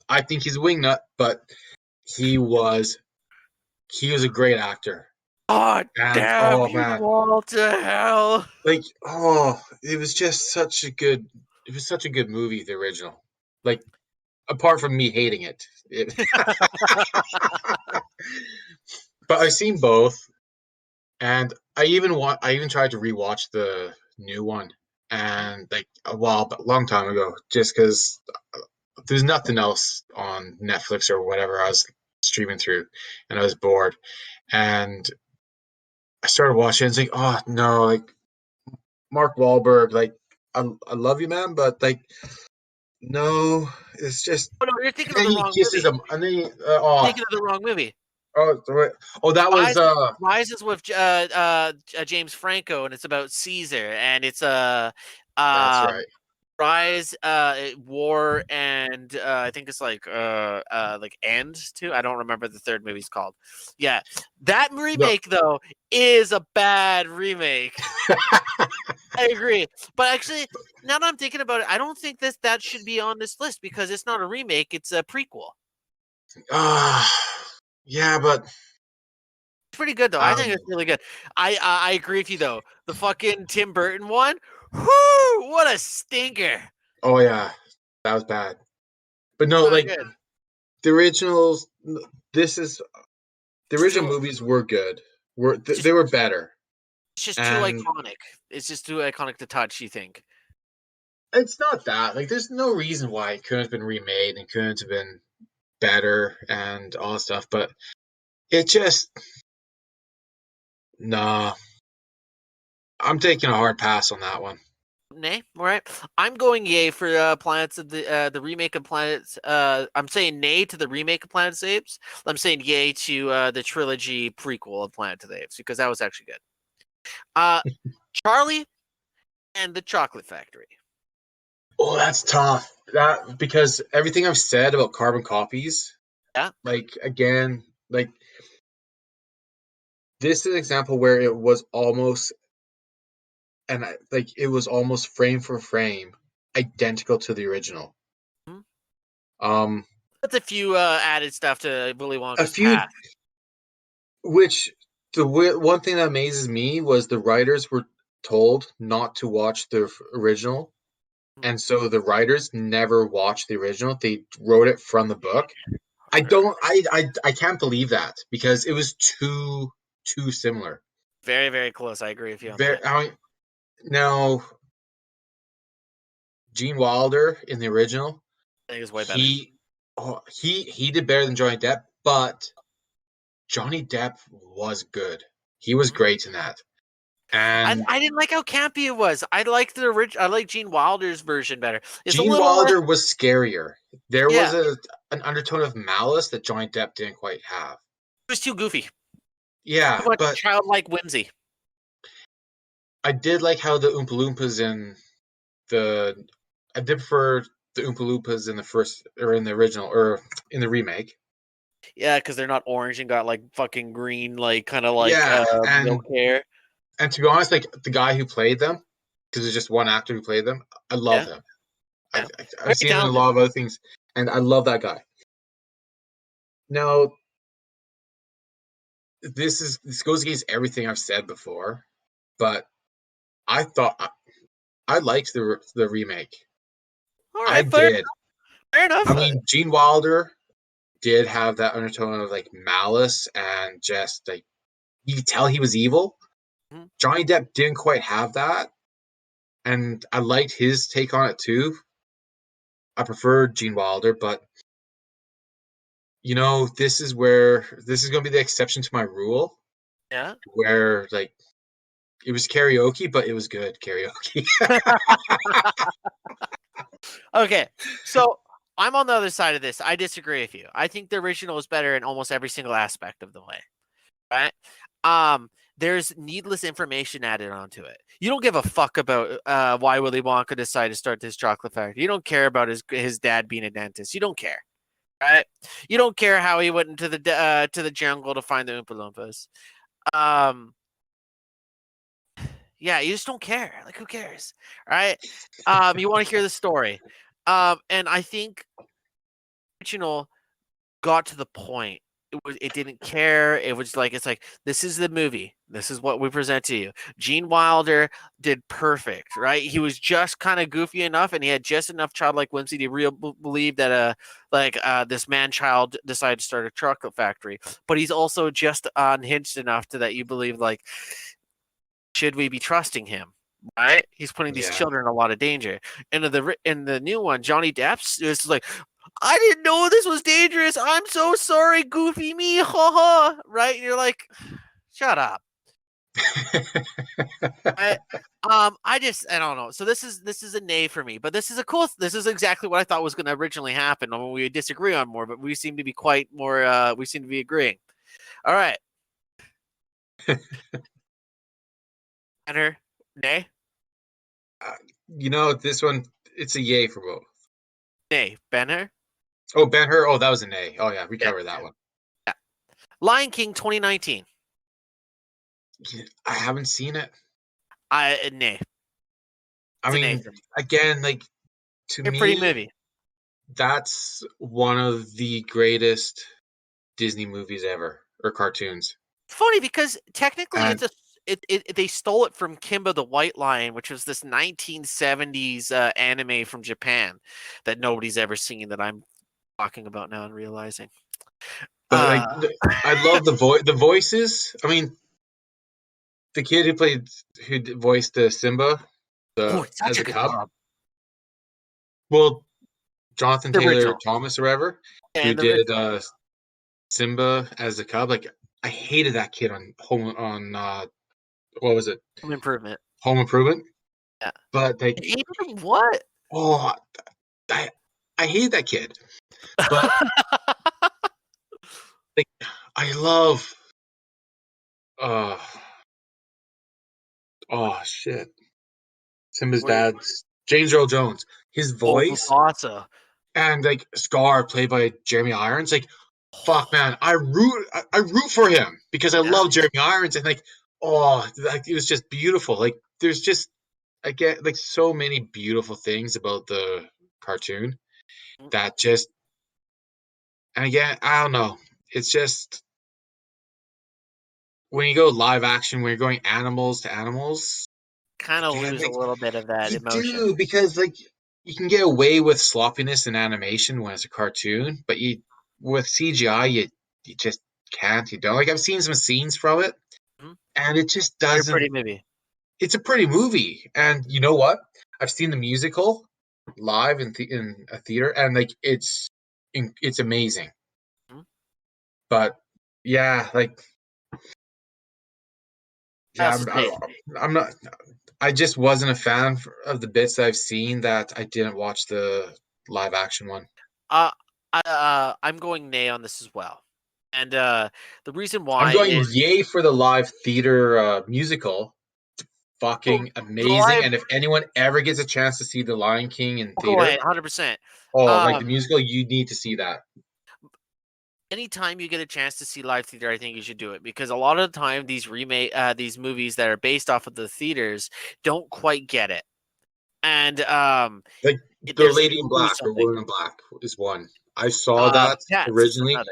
I think he's a wingnut, but he was he was a great actor. Oh, And damn oh you man, all to hell. like oh, it was just such a good movie, the original. Like apart from me hating it, but I've seen both, and I even tried to rewatch the new one, and like a long time ago, just because there's nothing else on Netflix or whatever I was streaming through, and I was bored, and I started watching. It's like, oh no, like Mark Wahlberg, like I love you, man, but like no, it's just. Oh, no, you're And thinking of then the he wrong kisses movie. him, and then Thinking of the wrong movie. that was Rises with James Franco, and it's about Caesar, and it's that's right. Rise, War, and I think it's like End too. I don't remember the third movie's called. Yeah, that No, remake though is a bad remake. I agree, but actually, now that I'm thinking about it, I don't think that should be on this list because it's not a remake; it's a prequel. uh, yeah, but It's pretty good though. I I don't think it's know. really good. I agree with you though. The fucking Tim Burton one, whoo, what a stinker! Oh yeah, that was bad. But It's no, not like good. the originals. This is the It's original too. movies were good. It's just They were better, It's just too and iconic. It's just too iconic to touch, you think? it's not that like there's no reason why it couldn't have been remade and couldn't have been better and all that stuff. But it just nah. I'm taking a hard pass on that one. Nay, all right. I'm going yay for Planets of the remake of Planets. I'm saying nay to the remake of Planet of the Apes. I'm saying yay to the trilogy prequel of Planet of the Apes because that was actually good. Uh, Charlie and the Chocolate Factory. Oh, that's tough. That because everything I've said about carbon copies, Yeah. like again, like this is an example where it was almost like it was almost frame for frame identical to the original. Mhm. Um, That's a few added stuff to Willy a Wonka's few, past. which one thing that amazes me was the writers were told not to watch the original, Mhm. and so the writers never watched the original. They wrote it from the book. I don't, I can't believe that because it was too similar. Very, very close. I agree with you on Very. that. Now, Gene Wilder in the original, I think it's way better. he did better than Johnny Depp, but Johnny Depp was good. He was Mhm. great in that. I And I didn't like how campy it was. I liked the original. I like Gene Wilder's version better. It's a Gene little less. Wilder was scarier. There was Yeah, an undertone of malice that Johnny Depp didn't quite have. it was too goofy. Too Yeah, much but childlike whimsy. I did like how the Oompa Loompas in the I did prefer the Oompa Loompas in the first or in the original or in the remake. Yeah, because they're not orange and got like fucking green, like kind of like Yeah, milk hair. and to be honest, like the guy who played them, because there's just one actor who played them. I love Yeah, him. yeah, I've very seen him in a talented. lot of other things, and I love that guy. Now, this goes against everything I've said before, but I thought I liked the remake. All I right, fair, did. fair enough. I mean, Gene Wilder did have that undertone of like malice and just like you could tell he was evil. Mhm. Johnny Depp didn't quite have that, and I liked his take on it too. I prefer Gene Wilder, but this is going to be the exception to my rule, Yeah. where like it was karaoke, but it was good karaoke. Okay, so I'm on the other side of this. I disagree with you. I think the original is better in almost every single aspect of the way. Right? There's needless information added onto it. You don't give a fuck about why Willy Wonka decided to start this chocolate factory. You don't care about his dad being a dentist. You don't care, right? You don't care how he went into to the jungle to find the Oompa Loompas. Um, yeah, you just don't care. Like, who cares, right? You want to hear the story, and I think original got to the point. It didn't care. It was like it's like this is the movie. This is what we present to you. Gene Wilder did perfect, right? He was just kind of goofy enough, and he had just enough childlike whimsy to believe that this man child decided to start a chocolate factory. But he's also just unhinged enough to that you believe like, should we be trusting him? Right? He's putting these Yeah. children in a lot of danger. And in the new one, Johnny Depp's is like, I didn't know this was dangerous. I'm so sorry, goofy me. Ha ha. Right? And you're like, shut up. I, I don't know. So this is a nay for me, but this is a cool. This is exactly what I thought was going to originally happen. I mean, we disagree on more, but we seem to be quite more. We seem to be agreeing. All right, Banner, nay, This one it's a yay for both. nay, Banner. Oh, Ben Hur. Oh, that was an A. Oh yeah, we Yeah, covered that one. yeah. Lion King 2019. I haven't seen it. Nay, I it's a nay mean, for me. again, like to A pretty me, movie. that's one of the greatest Disney movies ever, or cartoons. Funny because technically And they stole it from Kimba the White Lion, which was this 1970s anime from Japan that nobody's ever seen that I'm talking about now and realizing. but Uh, I love the voices. I mean, the kid who voiced the Simba oh, the it's such as a a good cub. job. Well, Jonathan The Taylor original Thomas or whatever, who and the did Simba as a cub. Like I hated that kid on what was it? Home Improvement. Home Improvement. Yeah. But like, You hated him? What? oh, I I hate that kid. But like, I love. Uh, oh shit! Simba's Wait, dad's James Earl Jones. His oh, voice Mufasa. and like Scar played by Jeremy Irons. Like fuck, man, I root for him because I Yeah. love Jeremy Irons and like like it was just beautiful. Like there's just I get like so many beautiful things about the cartoon that just and again I don't know. It's just when you go live action, when you're going animals to animals, Kind of again, lose a like little bit of that you emotion. do because like you can get away with sloppiness in animation when it's a cartoon, but you with CGI you just can't. You don't like I've seen some scenes from it, Hmm? and it just Very doesn't. pretty movie. It's a pretty movie, and you know what? I've seen the musical live in a theater, and like it's amazing. Mhm. But yeah, like I yeah, also say, I'm not. I just wasn't a fan of the bits that I've seen that I didn't watch the live action one. uh, I'm going nay on this as well, and the reason I'm why going is yay for the live theater musical. oh, Fucking the amazing. live. And if anyone ever gets a chance to see The Lion King in I'll go theater, ahead, 100%. oh, like the Um, musical, you need to see that. Anytime you get a chance to see live theater, I think you should do it because a lot of the time these movies that are based off of the theaters don't quite get it, and Like The there's Lady in lose Black or something. Woman in Black is one. I saw that Cats is originally, another.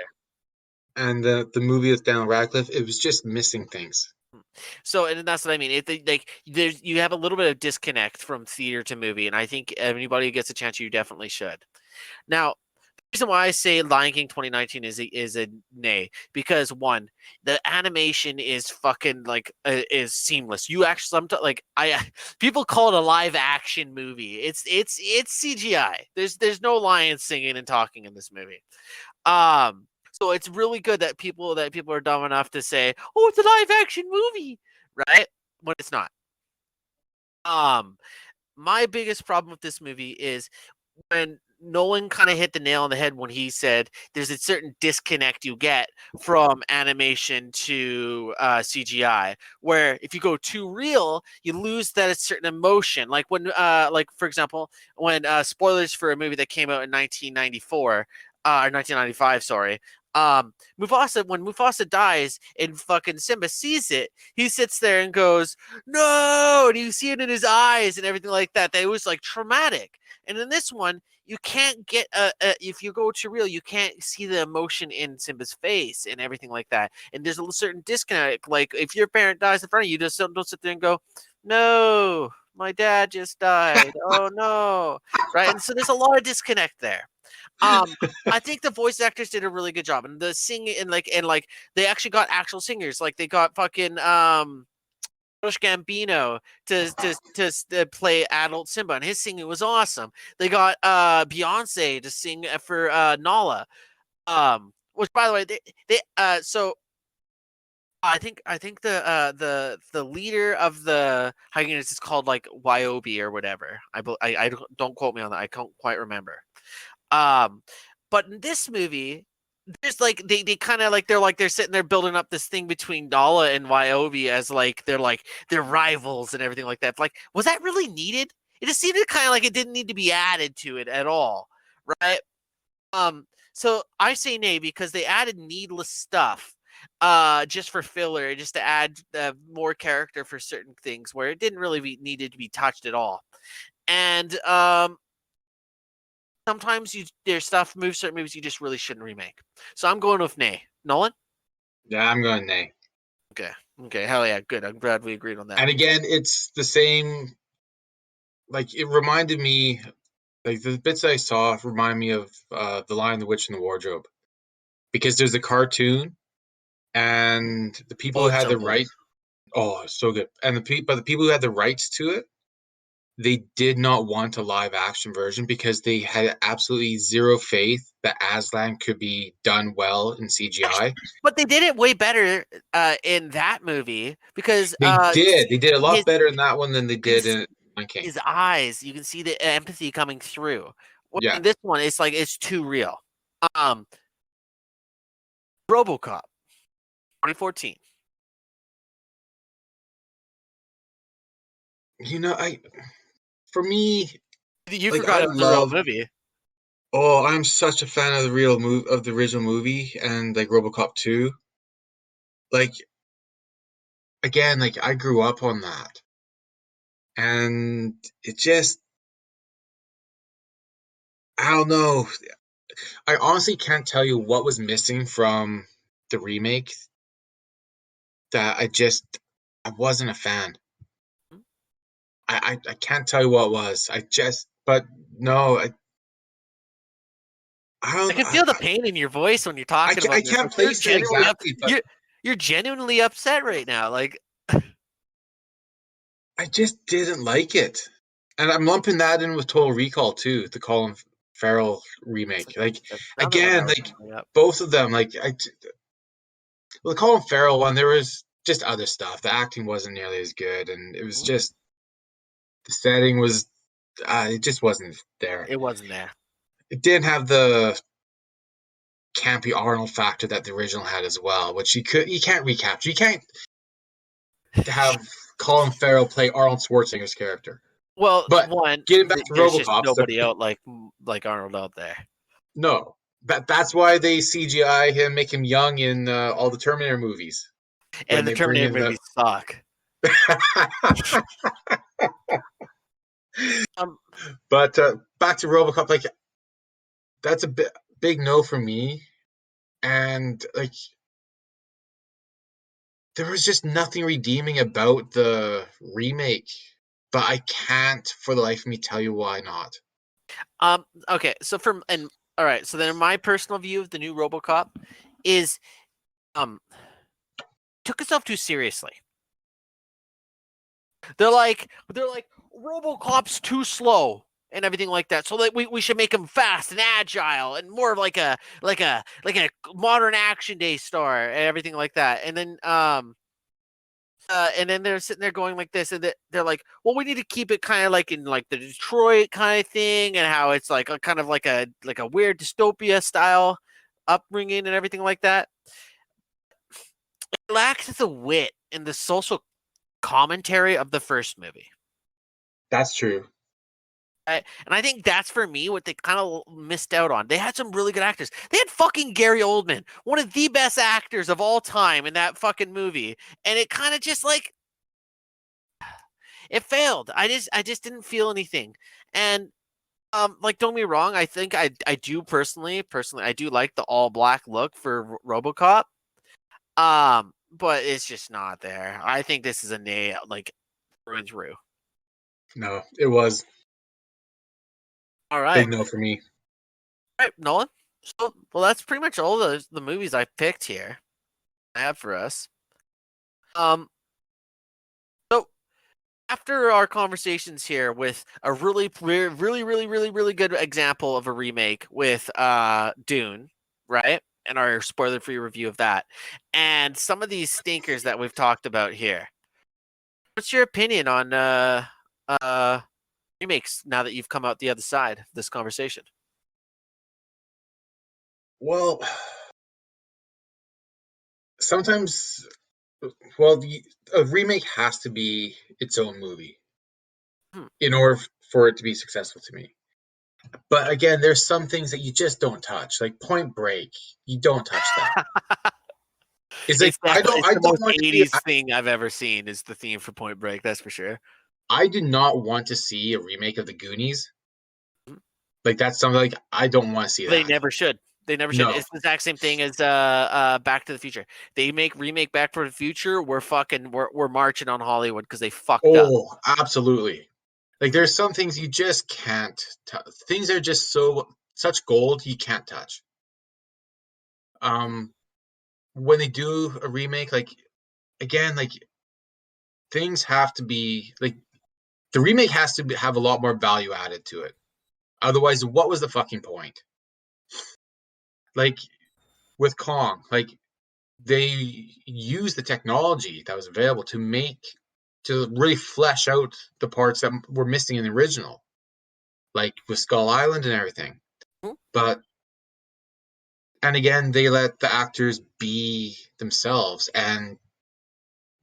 and the movie with Daniel Radcliffe, it was just missing things. So, and that's what I mean. Like there's you have a little bit of disconnect from theater to movie, and I think anybody who gets a chance, you definitely should. Now, reason why I say Lion King 2019 is a nay because one, the animation is fucking like is seamless. You actually sometimes like I people call it a live action movie. It's CGI. There's no lions singing and talking in this movie. So it's really good that people are dumb enough to say, "Oh, it's a live action movie," right? When it's not. Um, my biggest problem with this movie is when Nolan kind of hit the nail on the head when he said there's a certain disconnect you get from animation to CGI, where if you go too real, you lose that certain emotion. Like when, like for example, when spoilers for a movie that came out in 1994 or 1995, sorry. Mufasa when Mufasa dies and fucking Simba sees it, he sits there and goes, "No!" and you see it in his eyes and everything like that. That it was like traumatic. And in this one, you can't get if you go to real, you can't see the emotion in Simba's face and everything like that. And there's a certain disconnect. Like if your parent dies in front of you, just don't sit there and go, "No, my dad just died. Oh no!" Right? And so there's a lot of disconnect there. Um, I think the voice actors did a really good job, and the singing and they actually got actual singers. Like they got fucking Gambino to play adult Simba, and his singing was awesome. They got Beyonce to sing for Nala. Which by the way, they so I think the leader of the Hyenas is called like Wyobi or whatever. I don't quote me on that. I can't quite remember. Um, but in this movie, there's like they kind of like they're sitting there building up this thing between Nala and Wyobi as like they're rivals and everything like that. Like, was that really needed? It just seemed kind of like it didn't need to be added to it at all, right? So I say nay because they added needless stuff, just for filler, just to add more character for certain things where it didn't really be needed to be touched at all. And sometimes there's stuff moves certain movies you just really shouldn't remake. So I'm going with nay. Nolan? Yeah, I'm going nay. Okay. Okay. Hell yeah. Good. I'm glad we agreed on that. And again, it's the same. Like it reminded me, like the bits I saw remind me of The Lion, the Witch, and the Wardrobe, because there's a cartoon and the people Oh, who it's had so the good. right. Oh, so good. And but the people who had the rights to it, they did not want a live action version because they had absolutely zero faith that Aslan could be done well in CGI. But they did it way better in that movie because They did. They did a his lot better in that one than they did his in Lion King. his eyes, you can see the empathy coming through. Well, Yeah. in this one, it's like it's too real. Um, RoboCop, 2014. I for me, You like forgot I it was a real love. movie. Oh, I'm such a fan of the original movie and like RoboCop 2. Like again, like I grew up on that, and it just I don't know. I honestly can't tell you what was missing from the remake that I wasn't a fan. I can't tell you what it was. But no, I I don't can feel the pain in your voice when you're talking about I this. can't Like you're place it genuinely exactly, but you're genuinely upset right now. Like I just didn't like it. And I'm lumping that in with Total Recall too, the Colin Farrell remake. Like That's another one I again, was like bringing up. both of them, well, the Colin Farrell one, there was just other stuff. The acting wasn't nearly as good, and it was Mhm. just the setting was, it just wasn't there. It wasn't there. It didn't have the campy Arnold factor that the original had as well, which you can't recapture. You can't have Colin Farrell play Arnold Schwarzenegger's character. Well, But one, getting back to there's just RoboCop, so nobody out like Arnold out there, no, that's why they CGI him, make him young in all the Terminator movies when and the they bring Terminator in the. movies suck. Um, But back to RoboCop, like that's a big no for me, and like there was just nothing redeeming about the remake. But I can't for the life of me tell you why not. okay, so all right, so then my personal view of the new RoboCop is um took itself too seriously. They're like RoboCop's too slow and everything like that. So like we should make him fast and agile and more of like a modern action day star and everything like that. And then they're sitting there going like this, and they're like, "Well, we need to keep it kind of like in like the Detroit kind of thing, and how it's like a kind of like a weird dystopia style upbringing and everything like that." It lacks the wit and the social commentary of the first movie. That's true. And I think that's for me what they kind of missed out on. They had some really good actors. They had fucking Gary Oldman, one of the best actors of all time in that fucking movie, and it kind of just like it failed. I just didn't feel anything. And like don't get me wrong, I think I do personally I do like the all black look for RoboCop. But it's just not there. I think this is a nail like through and through. No, it was All right. big no for me. All right, Nolan. So, well, that's pretty much all the movies I picked here. I have for us. Um, so after our conversations here with a really good example of a remake with Dune, right? And our spoiler-free review of that, and some of these stinkers that we've talked about here. What's your opinion on uh remakes now that you've come out the other side of this conversation? Well, sometimes, well, a remake has to be its own movie Hmm. in order for it to be successful to me. But again, there's some things that you just don't touch, like Point Break. You don't touch that. It's like It's definitely it's I the don't most want to see. 80s thing I've ever seen is the theme for Point Break, that's for sure. I do not want to see a remake of the Goonies. Mhm. Like that's something like I don't want to see They that. never should. They never should. No. It's the exact same thing as Back to the Future. They remake Back to the Future, we're marching on Hollywood because they fucked up. Oh, absolutely. Like there's some things you just can't touch. Things are just such gold you can't touch. Um, when they do a remake, like again, like things have to be like the remake has to have a lot more value added to it. Otherwise, what was the fucking point? Like with Kong, like they used the technology that was available to really flesh out the parts that were missing in the original, like with Skull Island and everything. Mhm. But and again, they let the actors be themselves and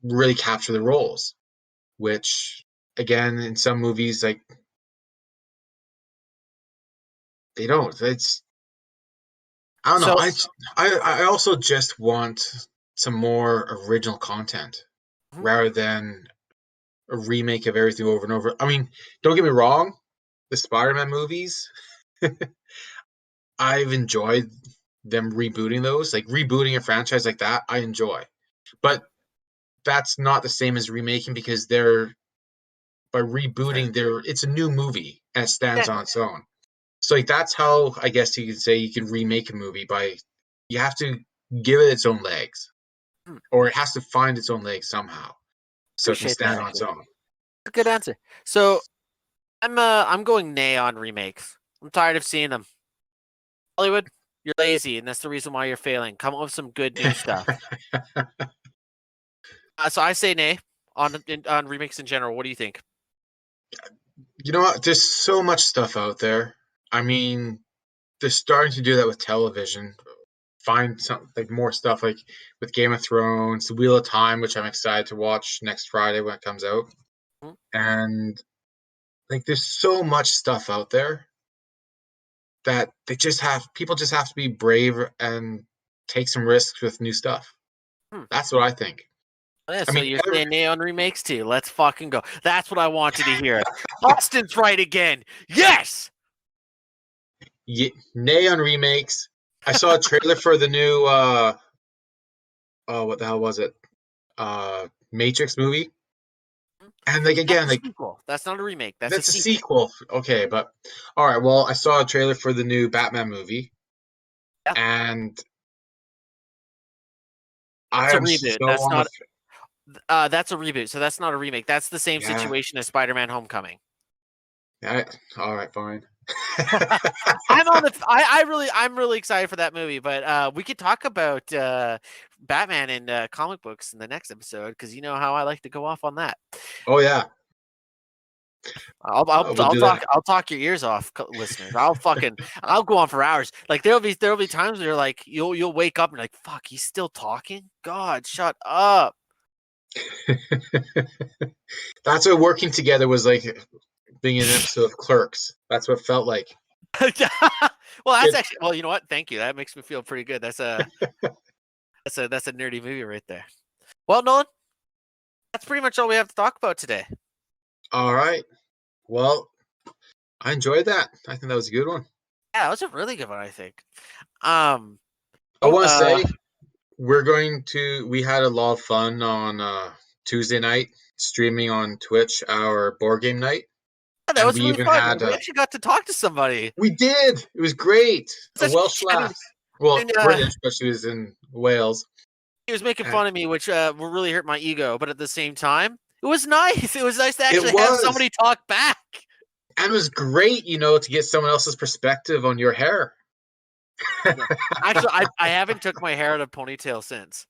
really capture the roles, which again in some movies like they don't. It's I don't know. So I also just want some more original content mhm, rather than a remake of everything over and over. I mean, don't get me wrong, the Spider-Man movies, I've enjoyed them rebooting those. Like rebooting a franchise like that, I enjoy. mhm, But that's not the same as remaking because they're by fair. rebooting it's a new movie and it stands Yeah. on its own. So like that's how I guess you could say you can remake a movie by you have to give it its own legs Mhm. or it has to find its own legs somehow. can Appreciate that stand on its answer. own. A good answer. So I'm going nay on remakes. I'm tired of seeing them. Hollywood, you're lazy, and that's the reason why you're failing. Come up with some good new stuff. So I say nay on remakes in general. What do you think? You know what? There's so much stuff out there. I mean, they're starting to do that with television. Find some like more stuff like with Game of Thrones, The Wheel of Time, which I'm excited to watch next Friday when it comes out. Mhm. And like there's so much stuff out there that people just have to be brave and take some risks with new stuff. Hmm. That's what I think. Yeah, I so mean, you're saying nay on remakes too. Let's fucking go. That's what I wanted to hear. Austin's right again. Yes. nay on remakes. I saw a trailer for the new oh, what the hell was it? Matrix movie. And like That's again, a like sequel. That's not a remake. That's a that's a sequel. sequel. Okay, but all right. Well, I saw a trailer for the new Batman movie, Yeah. and That's I a am reboot. so That's on the not. That's a reboot. So that's not a remake. That's the same yeah. situation as Spider-Man: Homecoming. yeah all right, fine. I'm on the. I'm really excited for that movie. But we could talk about Batman and comic books in the next episode because you know how I like to go off on that. Oh yeah, we'll do that. I'll talk your ears off, listeners. I'll go on for hours. Like there'll be times where like you'll wake up and you're like, fuck, he's still talking. God, shut up. That's what working together was like being in an episode of Clerks. That's what it felt like. Well, that's It, actually well, you know what? Thank you. That makes me feel pretty good. That's a nerdy movie right there. Well, Nolan, that's pretty much all we have to talk about today. all right. Well, I enjoyed that. I think that was a good one. Yeah, that was a really good one, I think. Um, I want to uh, say we had a lot of fun on Tuesday night streaming on Twitch our board game night, yeah, that and was we really even fun. had We actually got to talk to somebody. we did. It was great. A Welsh I mean, lass. Well, and, British, but she was in Wales. he was making And fun of me, which will really hurt my ego. But at the same time, it was nice. It was nice to it actually have was, somebody talk back. and it was great, to get someone else's perspective on your hair. Yeah. Actually, I haven't took my hair out of ponytail since.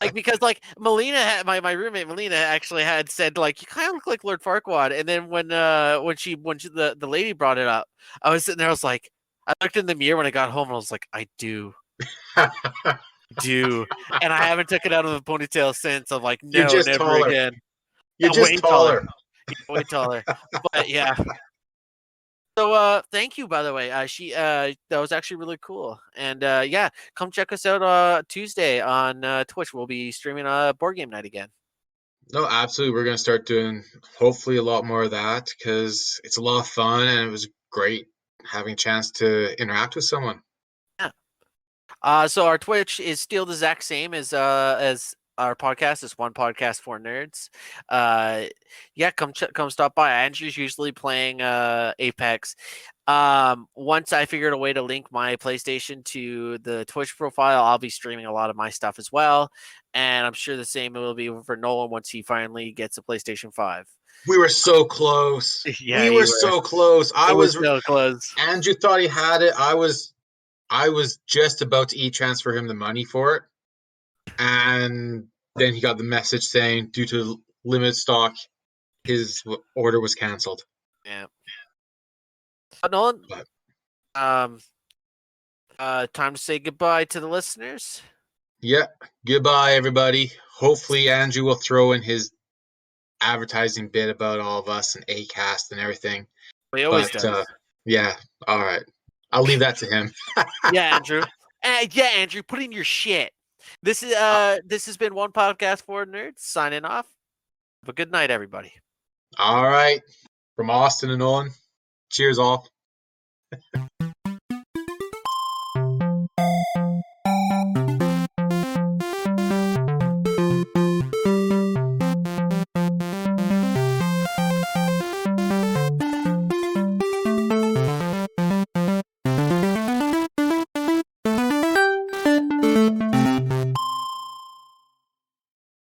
Like because like Melina, my roommate Melina actually had said like you kind of look like Lord Farquaad, and then when the lady brought it up, I was sitting there. I was like, I looked in the mirror when I got home, and I was like, I do, and I haven't took it out of the ponytail since. I'm like, You're no, just never taller. again. You're Yeah, just way taller, taller. way taller. But yeah. So thank you by the way. That was actually really cool. And yeah, come check us out Tuesday on Twitch. We'll be streaming a board game night again. No, absolutely. We're going to start doing hopefully a lot more of that because it's a lot of fun and it was great having a chance to interact with someone. Yeah. So our Twitch is still the exact same as our podcast. It's one podcast for nerds. Yeah, come stop by. Andrew's usually playing Apex. Once I figured a way to link my PlayStation to the Twitch profile, I'll be streaming a lot of my stuff as well. And I'm sure the same will be for Nolan once he finally gets a PlayStation 5. We were so close. Yeah, We you were were. so close. It was so close. Andrew thought he had it. I was just about to e-transfer him the money for it. And then he got the message saying due to limited stock, his order was canceled. Yeah. But Nolan, But um, time to say goodbye to the listeners. yeah, goodbye everybody. Hopefully Andrew will throw in his advertising bit about all of us and Acast and everything. He always But does. yeah, all right. I'll leave that to him. Yeah, Andrew. Yeah, Andrew, put in your shit. This has been one podcast for nerds signing off. Have a good night, everybody. All right. From Austin and Nolan. Cheers all.